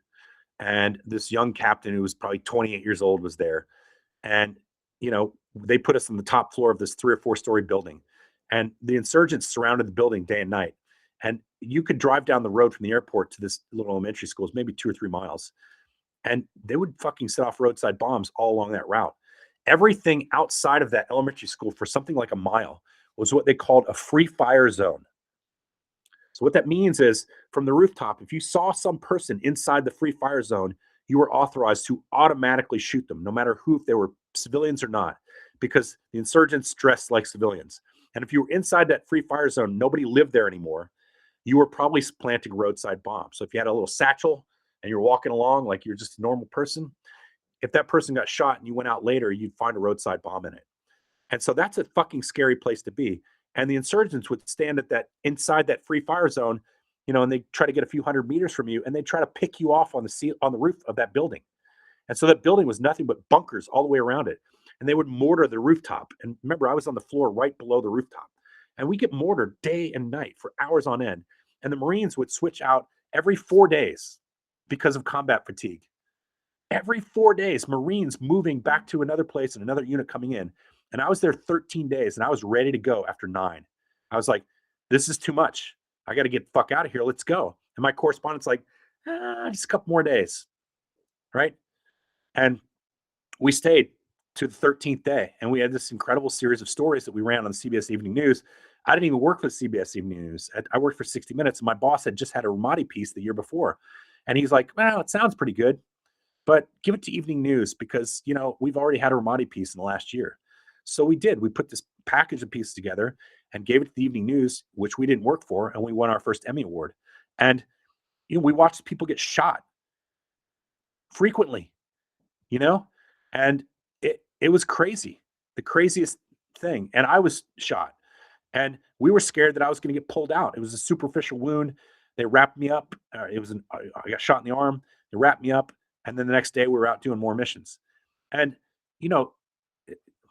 And this young captain who was probably 28 years old was there. And, you know, they put us on the top floor of this 3 or 4 story building. And the insurgents surrounded the building day and night. And you could drive down the road from the airport to this little elementary school, it's maybe 2 or 3 miles. And they would fucking set off roadside bombs all along that route. Everything outside of that elementary school for something like a mile was what they called a free fire zone. So what that means is, from the rooftop, if you saw some person inside the free fire zone, you were authorized to automatically shoot them, no matter who, if they were civilians or not, because the insurgents dressed like civilians. And if you were inside that free fire zone, nobody lived there anymore, you were probably planting roadside bombs. So if you had a little satchel and you're walking along like you're just a normal person, if that person got shot and you went out later, you'd find a roadside bomb in it. And so that's a fucking scary place to be. And the insurgents would stand at that, inside that free fire zone, you know, and they try to get a few hundred meters from you, and they try to pick you off on the roof of that building. And so that building was nothing but bunkers all the way around it. And they would mortar the rooftop. And remember, I was on the floor right below the rooftop. And we get mortared day and night for hours on end. And the Marines would switch out every 4 days because of combat fatigue. Every 4 days, Marines moving back to another place and another unit coming in. And I was there 13 days, and I was ready to go after 9. I was like, this is too much. I got to get the fuck out of here. Let's go. And my correspondent's like, just a couple more days. Right. And we stayed to the 13th day, and we had this incredible series of stories that we ran on the CBS Evening News. I didn't even work for the CBS Evening News. I worked for 60 Minutes. And my boss had just had a Ramadi piece the year before. And he's like, well, it sounds pretty good, but give it to Evening News because, you know, we've already had a Ramadi piece in the last year. So we did. We put this package of pieces together and gave it to the Evening News, which we didn't work for, and we won our first Emmy Award. And, you know, we watched people get shot frequently, you know, and it was crazy, the craziest thing. And I was shot, and we were scared that I was going to get pulled out. It was a superficial wound. They wrapped me up. I got shot in the arm. They wrapped me up, and then the next day we were out doing more missions. And, you know,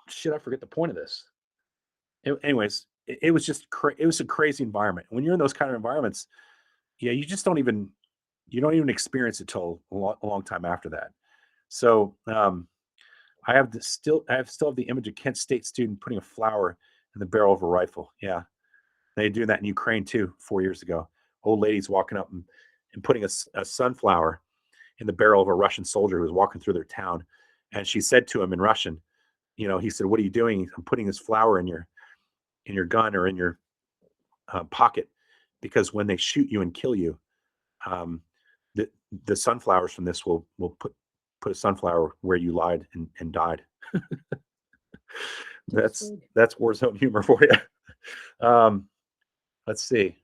shit, I forget the point of this. Anyways, it was just it was a crazy environment. When you're in those kind of environments, yeah, you don't even experience it till a long time after that. So I still have the image of Kent State student putting a flower in the barrel of a rifle. Yeah, they do that in Ukraine too. 4 years ago, old ladies walking up and putting a sunflower in the barrel of a Russian soldier who was walking through their town. And she said to him in Russian, he said, "What are you doing?" "I'm putting this flower in your gun or in your pocket, because when they shoot you and kill you, um, the the sunflowers from this will put a sunflower where you lied and died." That's Big. that's war zone humor for you. Let's see.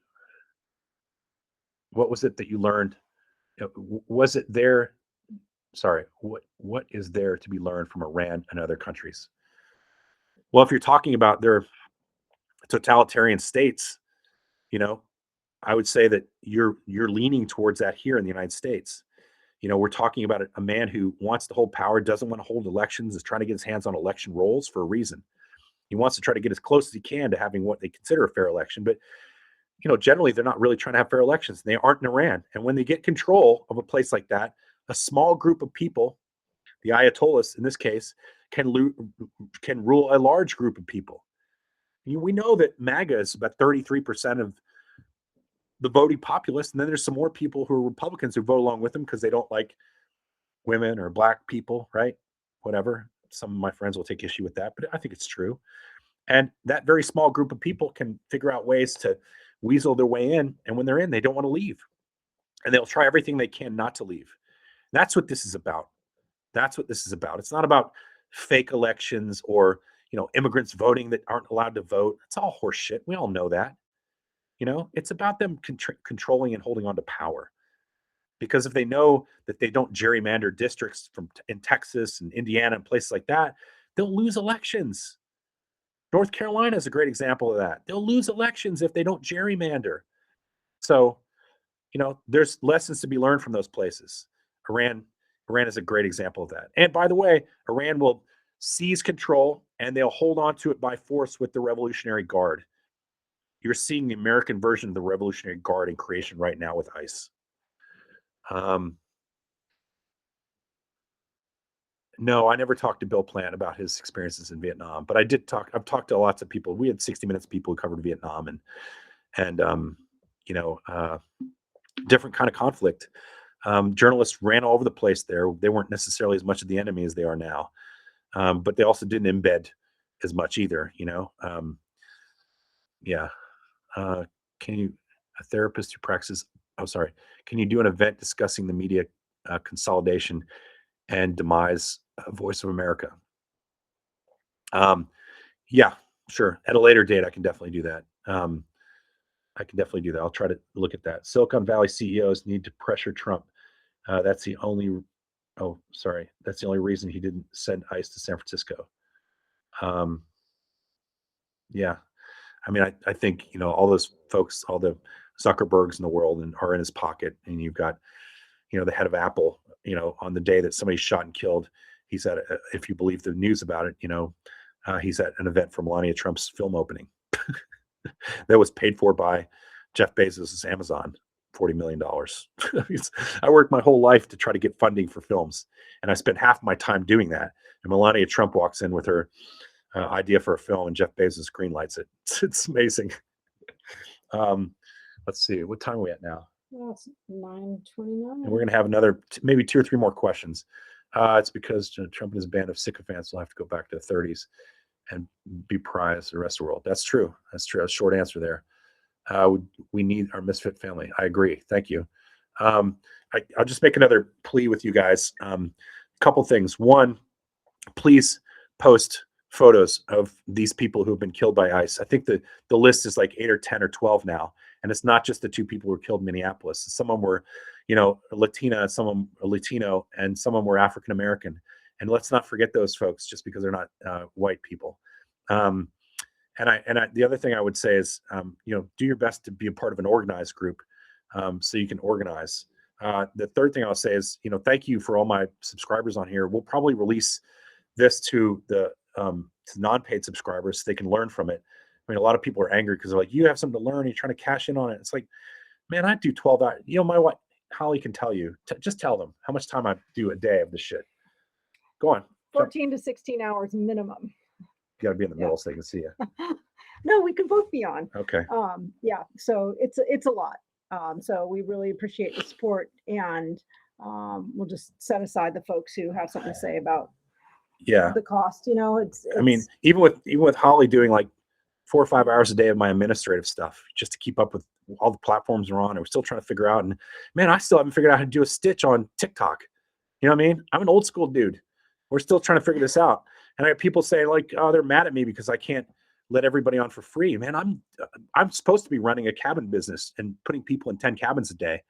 What was it that you learned? Was it there? Sorry. What is there to be learned from Iran and other countries? Well, if you're talking about their totalitarian states, you know, I would say that you're leaning towards that here in the United States. We're talking about a man who wants to hold power, doesn't want to hold elections, is trying to get his hands on election rolls for a reason. He wants to try to get as close as he can to having what they consider a fair election. But generally they're not really trying to have fair elections. They aren't in Iran. And when they get control of a place like that, a small group of people, the Ayatollahs in this case, can rule a large group of people. We know that MAGA is about 33% of the voting populace, and then there's some more people who are Republicans who vote along with them because they don't like women or black people, right? Whatever. Some of my friends will take issue with that, but I think it's true. And that very small group of people can figure out ways to weasel their way in. And when they're in, they don't want to leave. And they'll try everything they can not to leave. That's what this is about. That's what this is about. It's not about fake elections or, immigrants voting that aren't allowed to vote. It's all horse shit. We all know that. It's about them controlling and holding on to power. Because if they know that they don't gerrymander districts in Texas and Indiana and places like that, they'll lose elections. North Carolina is a great example of that. They'll lose elections if they don't gerrymander. So, there's lessons to be learned from those places. Iran is a great example of that. And by the way, Iran will seize control and they'll hold on to it by force with the Revolutionary Guard. You're seeing the American version of the Revolutionary Guard in creation right now with ICE. No, I never talked to Bill Plant about his experiences in Vietnam, but I've talked to lots of people. We had 60 Minutes people who covered Vietnam and different kind of conflict. Journalists ran all over the place there. They weren't necessarily as much of the enemy as they are now, but they also didn't embed as much either. Yeah. Can you, a therapist who practices? Oh, sorry. Can you do an event discussing the media consolidation and demise of Voice of America? Yeah, sure. At a later date, I can definitely do that. I'll try to look at that. Silicon Valley CEOs need to pressure Trump. That's the only. Oh, sorry. That's the only reason he didn't send ICE to San Francisco. Yeah. I mean, I think all those folks, all the Zuckerbergs in the world, and are in his pocket. And you've got, the head of Apple. On the day that somebody shot and killed, he's at. If you believe the news about it, he's at an event for Melania Trump's film opening that was paid for by Jeff Bezos' Amazon, $40 million. I worked my whole life to try to get funding for films, and I spent half my time doing that. And Melania Trump walks in with her idea for a film, and Jeff Bezos greenlights it. It's amazing. Let's see, what time are we at now? Well, it's 9:29. And we're going to have another, maybe 2 or 3 more questions. It's because Trump and his band of sycophants will have to go back to the 30s and be prized the rest of the world. That's true. That's true. A short answer there. We need our misfit family. I agree. Thank you. I'll just make another plea with you guys. A couple things. One, please post photos of these people who have been killed by ICE. I think the list is like 8 or 10 or 12 now. And it's not just the 2 people who were killed in Minneapolis. Some of them were, Latina, some of them are Latino, and some of them were African American. And let's not forget those folks just because they're not white people. And the other thing I would say is, do your best to be a part of an organized group so you can organize. The third thing I'll say is, thank you for all my subscribers on here. We'll probably release this to the non-paid subscribers so they can learn from it. I mean, a lot of people are angry because they're like, you have something to learn. You're trying to cash in on it. It's like, man, I do 12 hours. My wife, Holly, can tell you. Just tell them how much time I do a day of this shit. Go on. 14 to 16 hours minimum. You got to be in the middle so they can see you. No, we can both be on. Okay. Yeah. So it's a lot. So we really appreciate the support, and we'll just set aside the folks who have something to say about Yeah. the cost, you know, I mean, even with Holly doing like 4 or 5 hours a day of my administrative stuff just to keep up with all the platforms we're on, and we're still trying to figure out. And man, I still haven't figured out how to do a stitch on TikTok. You know what I mean? I'm an old school dude. We're still trying to figure this out. And I have people saying like, oh, they're mad at me because I can't let everybody on for free. Man, I'm supposed to be running a cabin business and putting people in 10 cabins a day,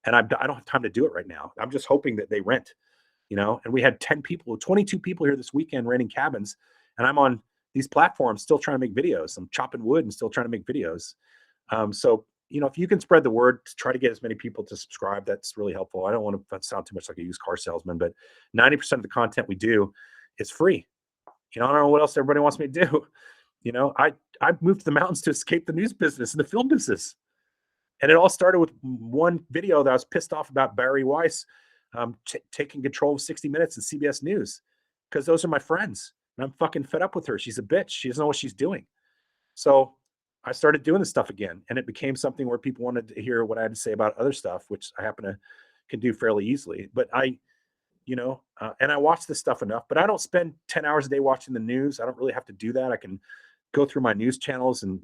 and I don't have time to do it right now. I'm just hoping that they rent. And we had 22 people here this weekend renting cabins, and I'm on these platforms still trying to make videos. I'm chopping wood and still trying to make videos. So, if you can spread the word to try to get as many people to subscribe, that's really helpful. I don't want to sound too much like a used car salesman, but 90% of the content we do is free. I don't know what else everybody wants me to do. I moved to the mountains to escape the news business and the film business. And it all started with one video that I was pissed off about Barry Weiss taking control of 60 Minutes and CBS News, because those are my friends. And I'm fucking fed up with her. She's a bitch. She doesn't know what she's doing. So I started doing this stuff again, and it became something where people wanted to hear what I had to say about other stuff, which I can do fairly easily. But and I watch this stuff enough, but I don't spend 10 hours a day watching the news. I don't really have to do that. I can go through my news channels and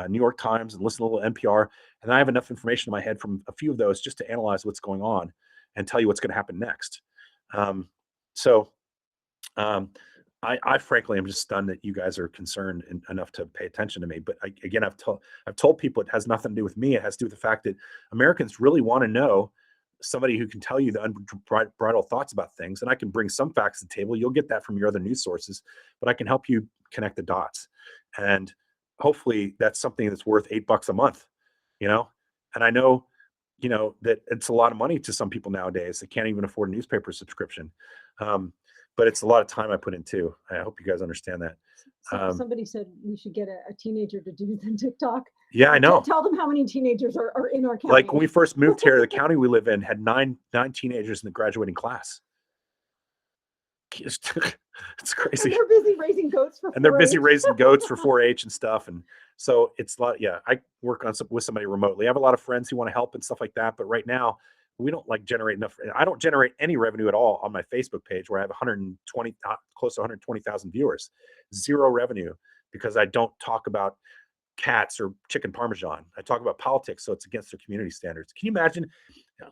New York Times and listen to a little NPR, and I have enough information in my head from a few of those just to analyze what's going on and tell you what's going to happen next. I frankly am just stunned that you guys are concerned enough to pay attention to me. But again, I've told people it has nothing to do with me. It has to do with the fact that Americans really want to know somebody who can tell you the unbridled thoughts about things. And I can bring some facts to the table. You'll get that from your other news sources, but I can help you connect the dots. And hopefully that's something that's worth $8 a month, and I know, that it's a lot of money to some people nowadays. They can't even afford a newspaper subscription. But it's a lot of time I put in too. I hope you guys understand that. So somebody said we should get a teenager to do the TikTok. Yeah, I know. Tell them how many teenagers are in our county. Like when we first moved here, the county we live in had nine teenagers in the graduating class. It's crazy. And they're busy raising goats for 4-H. And they're busy raising goats for 4-H and stuff. And so it's a lot. Yeah, I work with somebody remotely. I have a lot of friends who want to help and stuff like that. But right now, we don't generate enough. I don't generate any revenue at all on my Facebook page, where I have close to 120,000 viewers. Zero revenue, because I don't talk about cats or chicken parmesan. I talk about politics, so it's against their community standards. Can you imagine?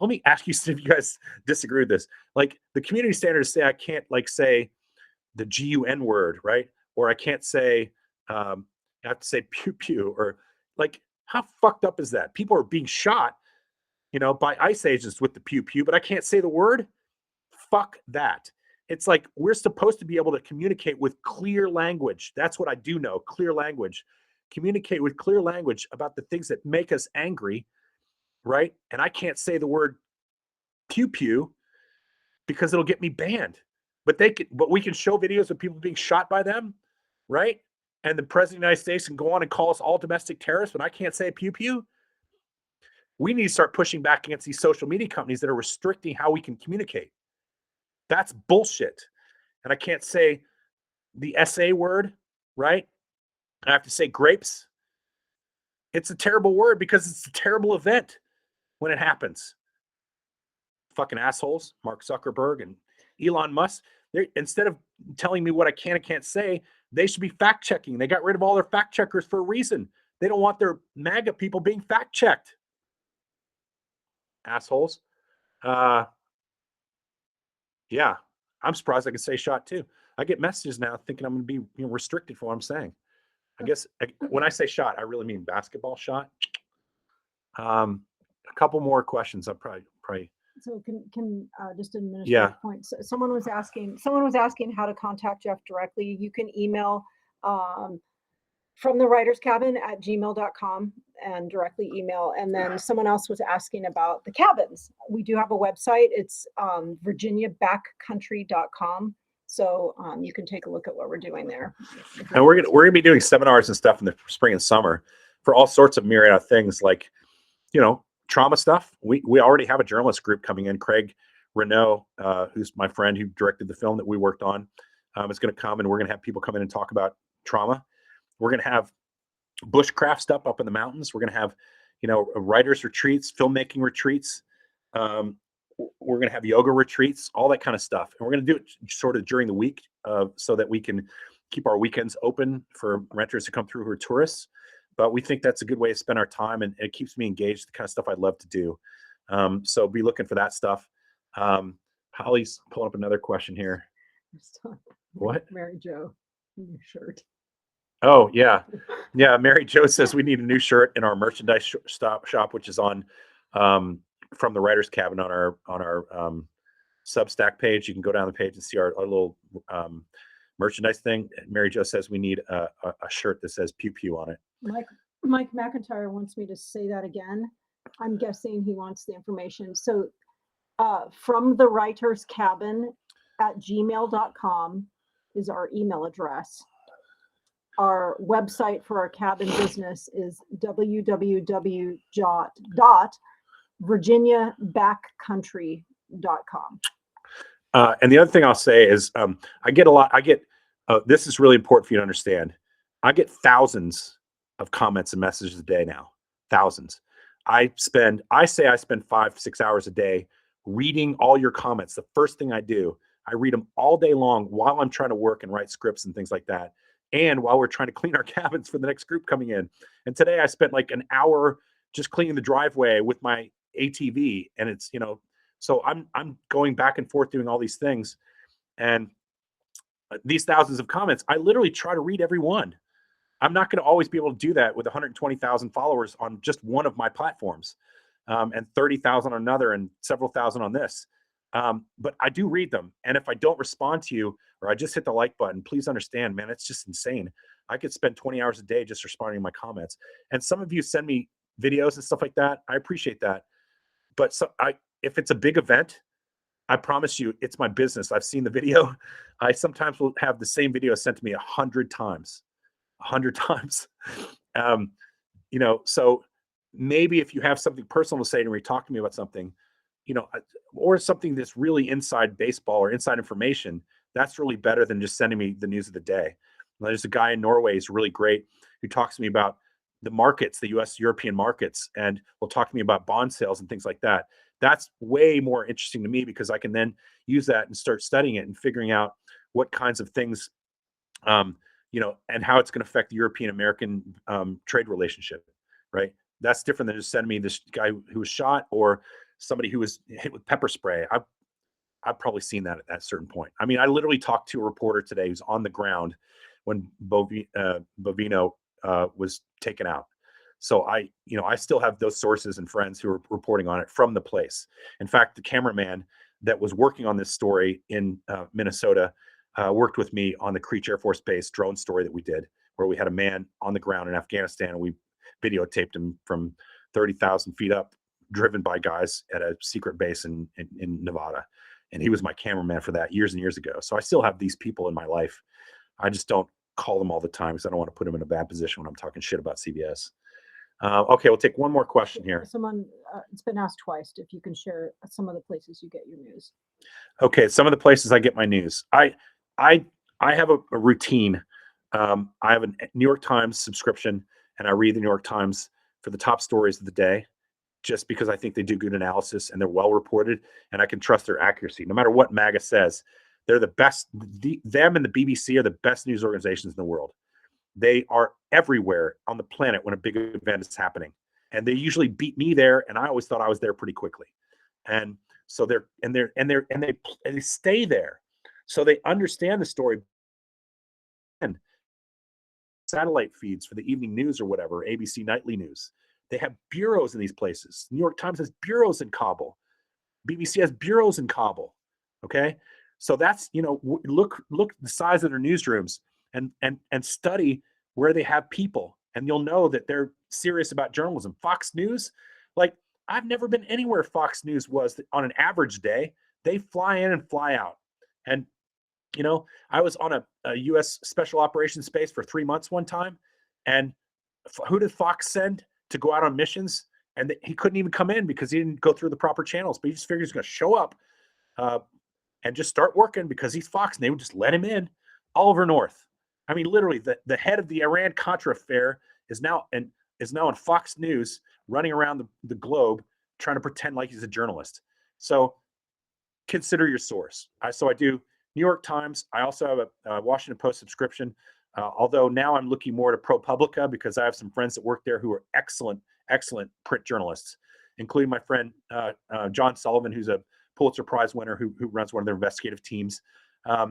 Let me ask you, see if you guys disagree with this. Like, the community standards say I can't say the GUN word, right? Or I can't say, I have to say pew pew, or like, how fucked up is that? People are being shot, by ICE agents with the pew pew, but I can't say the word. Fuck that. It's like, we're supposed to be able to communicate with clear language. That's what I do know, clear language. Communicate with clear language about the things that make us angry, right? And I can't say the word pew pew because it'll get me banned. But we can show videos of people being shot by them, right? And the president of the United States can go on and call us all domestic terrorists, but I can't say pew pew. We need to start pushing back against these social media companies that are restricting how we can communicate. That's bullshit. And I can't say the SA word, right? I have to say grapes. It's a terrible word because it's a terrible event when it happens. Fucking assholes, Mark Zuckerberg and Elon Musk. Instead of telling me what I can and can't say, they should be fact checking. They got rid of all their fact checkers for a reason. They don't want their MAGA people being fact checked. Assholes. Yeah, I'm surprised I can say shot too. I get messages now thinking I'm going to be restricted for what I'm saying. I guess when I say shot, I really mean basketball shot. A couple more questions. I'll probably. So can just an administrative point. So someone was asking how to contact Jeff directly. You can email from the writer's cabin at gmail.com and directly email. And then someone else was asking about the cabins. We do have a website. It's virginiabackcountry.com. So you can take a look at what we're doing there. And we're gonna be doing seminars and stuff in the spring and summer for all sorts of myriad of things, like, trauma stuff. We already have a journalist group coming in. Craig Renault, who's my friend who directed the film that we worked on, is going to come, and we're going to have people come in and talk about trauma. We're going to have bushcraft stuff up in the mountains. We're going to have, writers retreats, filmmaking retreats. we're going to have yoga retreats, all that kind of stuff. And we're going to do it sort of during the week so that we can keep our weekends open for renters to come through who are tourists. But we think that's a good way to spend our time, and it keeps me engaged, the kind of stuff I'd love to do. So be looking for that stuff. Holly's pulling up another question here. What? Mary Jo, new shirt. Oh, yeah. Yeah. Mary Jo says we need a new shirt in our merchandise shop, which is on from the Writers Cabin on our Substack page. You can go down the page and see our little merchandise thing. Mary Jo says we need a shirt that says pew pew on it. Mike McIntyre wants me to say that again. I'm guessing he wants the information. So from the Writers Cabin at gmail.com is our email address. Our website for our cabin business is www.virginiabackcountry.com. And the other thing I'll say is this is really important for you to understand. I get thousands of comments and messages a day now. Thousands. I say I spend 5-6 hours a day reading all your comments. The first thing I do, I read them all day long while I'm trying to work and write scripts and things like that. And while we're trying to clean our cabins for the next group coming in. And today I spent like an hour just cleaning the driveway with my ATV. And it's, so I'm going back and forth doing all these things. And these thousands of comments, I literally try to read every one. I'm not going to always be able to do that with 120,000 followers on just one of my platforms, and 30,000 on another, and several thousand on this. But I do read them. And if I don't respond to you, or I just hit the like button, please understand, man, it's just insane. I could spend 20 hours a day just responding to my comments. And some of you send me videos and stuff like that. I appreciate that. But if it's a big event, I promise you, it's my business. I've seen the video. I sometimes will have the same video sent to me 100 times. 100 times. So maybe if you have something personal to say to me, talk to me about something, or something that's really inside baseball or inside information, that's really better than just sending me the news of the day. There's a guy in Norway who's really great who talks to me about the markets, the US European markets, and will talk to me about bond sales and things like that. That's way more interesting to me because I can then use that and start studying it and figuring out what kinds of things, and how it's going to affect the European-American trade relationship, right? That's different than just sending me this guy who was shot or somebody who was hit with pepper spray. I've probably seen that at that certain point. I mean, I literally talked to a reporter today who's on the ground when Bovino was taken out. So I still have those sources and friends who are reporting on it from the place. In fact, the cameraman that was working on this story in Minnesota worked with me on the Creech Air Force Base drone story that we did, where we had a man on the ground in Afghanistan, and we videotaped him from 30,000 feet up, driven by guys at a secret base in Nevada. And he was my cameraman for that years and years ago. So I still have these people in my life. I just don't call them all the time because I don't want to put them in a bad position when I'm talking shit about CBS. Okay, we'll take one more question here. Someone, it's been asked twice if you can share some of the places you get your news. Okay, some of the places I get my news. I have a routine. I have a New York Times subscription, and I read the New York Times for the top stories of the day, just because I think they do good analysis and they're well reported, and I can trust their accuracy. No matter what MAGA says, they're the best. Them and the BBC are the best news organizations in the world. They are everywhere on the planet when a big event is happening, and they usually beat me there. And I always thought I was there pretty quickly, and so they stay there, so they understand the story. And satellite feeds for the evening news or whatever, ABC nightly news. They have bureaus in these places. New York Times has bureaus in Kabul. BBC has bureaus in Kabul. Okay, so that's look the size of their newsrooms and study where they have people, and you'll know that they're serious about journalism. Fox News, like I've never been anywhere Fox News was on an average day. They fly in and fly out, and I was on a U.S. Special Operations Base for 3 months one time, and who did Fox send to go out on missions? And he couldn't even come in because he didn't go through the proper channels. But he just figured he's going to show up and just start working because he's Fox, and they would just let him in. Oliver North. I mean, literally, the head of the Iran-Contra affair is now on Fox News, running around the globe trying to pretend like he's a journalist. So consider your source. So I do New York Times. I also have a Washington Post subscription. Although now I'm looking more to ProPublica because I have some friends that work there who are excellent print journalists, including my friend John Sullivan, who's a Pulitzer Prize winner who runs one of their investigative teams. I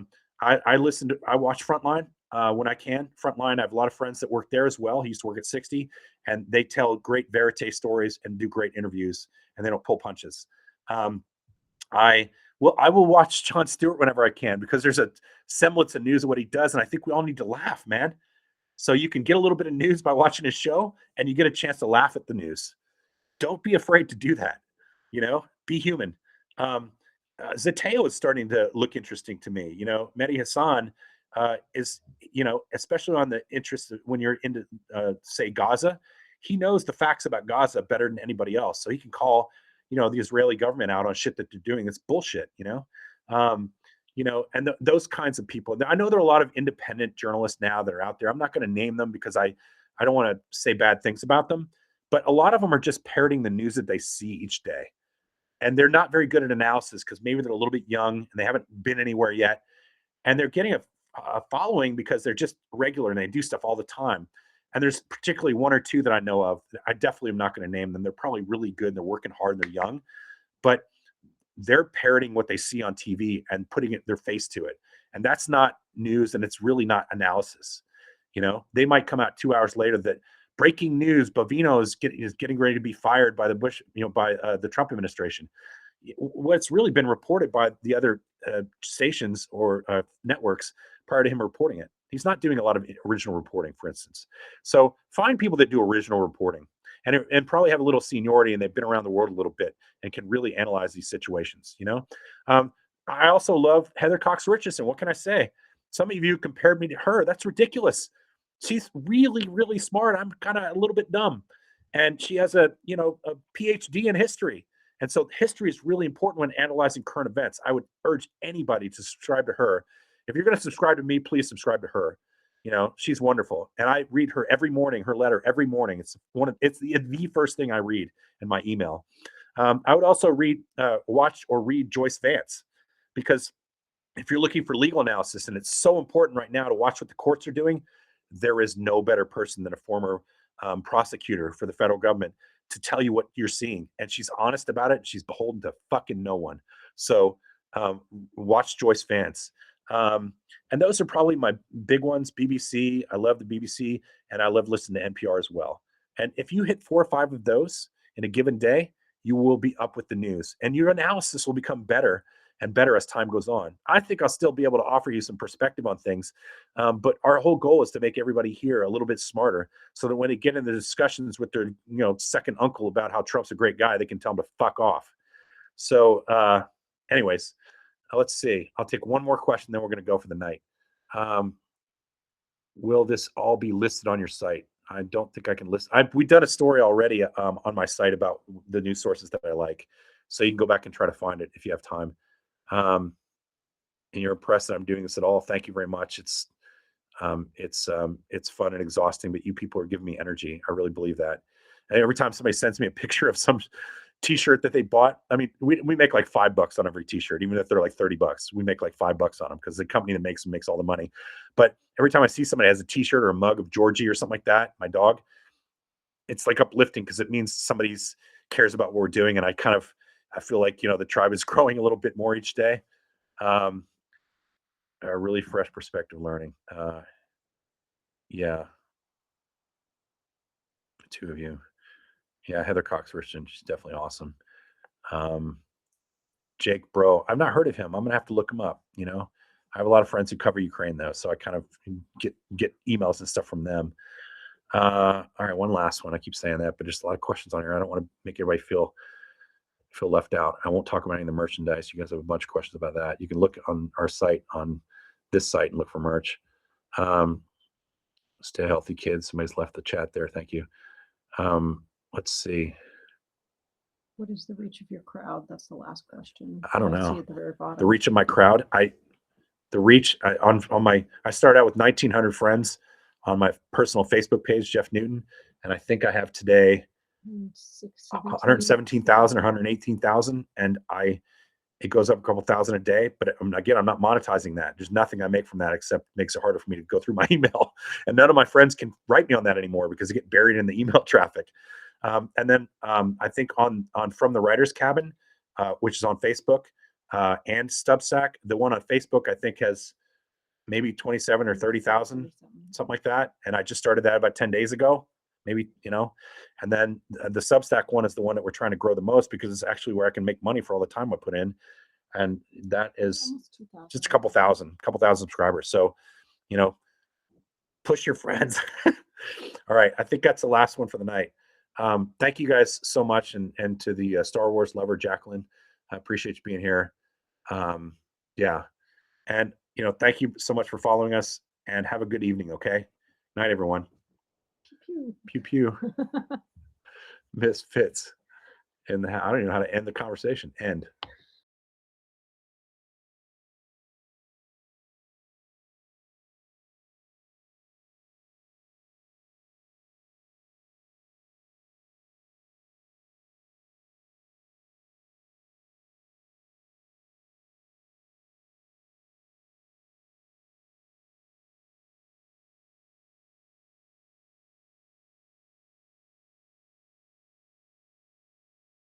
watch Frontline when I can. Frontline, I have a lot of friends that work there as well. He used to work at 60, and they tell great verite stories and do great interviews, and they don't pull punches. I will watch Jon Stewart whenever I can because there's a semblance of news of what he does, and I think we all need to laugh, man. So you can get a little bit of news by watching his show, and you get a chance to laugh at the news. Don't be afraid to do that. Be human. Zateo is starting to look interesting to me. Mehdi Hassan is, especially on the interest when you're into, say, Gaza, he knows the facts about Gaza better than anybody else. So he can call, the Israeli government out on shit that they're doing. It's bullshit, and those kinds of people. I know there are a lot of independent journalists now that are out there. I'm not going to name them because I don't want to say bad things about them, but a lot of them are just parroting the news that they see each day. And they're not very good at analysis because maybe they're a little bit young and they haven't been anywhere yet. And they're getting a following because they're just regular and they do stuff all the time. And there's particularly one or two that I know of. I definitely am not going to name them. They're probably really good and they're working hard and they're young, but they're parroting what they see on TV and putting their face to it. And that's not news and it's really not analysis. They might come out 2 hours later that breaking news, Bovino is getting ready to be fired by the Bush, by the Trump administration. What's really been reported by the other stations or networks prior to him reporting it. He's not doing a lot of original reporting, for instance. So find people that do original reporting and probably have a little seniority and they've been around the world a little bit and can really analyze these situations. I also love Heather Cox Richardson. What can I say? Some of you compared me to her. That's ridiculous. She's really, really smart. I'm kind of a little bit dumb. And she has a PhD in history. And so history is really important when analyzing current events. I would urge anybody to subscribe to her. If you're going to subscribe to me, please subscribe to her. She's wonderful. And I read her every morning, her letter every morning. It's the first thing I read in my email. I would also watch or read Joyce Vance, because if you're looking for legal analysis, and it's so important right now to watch what the courts are doing, there is no better person than a former prosecutor for the federal government to tell you what you're seeing. And she's honest about it. She's beholden to fucking no one. So watch Joyce Vance. And those are probably my big ones. BBC, I love the BBC, and I love listening to NPR as well. And if you hit 4 or 5 of those in a given day, you will be up with the news and your analysis will become better and better as time goes on. I think I'll still be able to offer you some perspective on things. But our whole goal is to make everybody here a little bit smarter so that when they get into discussions with their, second uncle about how Trump's a great guy, they can tell him to fuck off. So anyways, let's see. I'll take one more question, then we're going to go for the night. Will this all be listed on your site? I don't think I can list. We've done a story already on my site about the news sources that I like. So you can go back and try to find it if you have time. And you're impressed that I'm doing this at all. Thank you very much. It's fun and exhausting, but you people are giving me energy. I really believe that. And every time somebody sends me a picture of some t-shirt that they bought, I mean, we make like $5 on every t-shirt, even if they're like $30, we make like $5 on them because the company that makes them makes all the money. But every time I see somebody has a t-shirt or a mug of Georgie or something like that, my dog, it's like uplifting because it means somebody's cares about what we're doing. And I feel like, the tribe is growing a little bit more each day. A really fresh perspective learning. Yeah. The two of you. Yeah. Heather Cox Richardson. She's definitely awesome. Jake Bro. I've not heard of him. I'm going to have to look him up. I have a lot of friends who cover Ukraine though. So I kind of get emails and stuff from them. All right. One last one. I keep saying that, but just a lot of questions on here. I don't want to make everybody feel left out. I won't talk about any of the merchandise. You guys have a bunch of questions about that. You can look on our site, on this site, and look for merch. Stay healthy, kids. Somebody's left the chat there. Thank you. Let's see. What is the reach of your crowd? That's the last question. I don't know. See at the very bottom. The reach of my crowd. I started out with 1,900 friends on my personal Facebook page, Jeff Newton, and I think I have today 117,000 or 118,000, and it goes up a couple thousand a day, but again, I'm not monetizing that. There's nothing I make from that except makes it harder for me to go through my email. And none of my friends can write me on that anymore because they get buried in the email traffic. And then I think on From the Writer's Cabin, which is on Facebook and Substack, the one on Facebook I think has maybe 27 or 30,000, something like that. And I just started that about 10 days ago, maybe, and then the Substack one is the one that we're trying to grow the most because it's actually where I can make money for all the time I put in. And that is just a couple thousand subscribers. So, push your friends. All right. I think that's the last one for the night. Thank you guys so much. And to the Star Wars lover, Jacqueline, I appreciate you being here. Yeah. And, thank you so much for following us and have a good evening. Okay. Night, everyone. Pew, pew. Misfits in the, I don't even know how to end the conversation. End.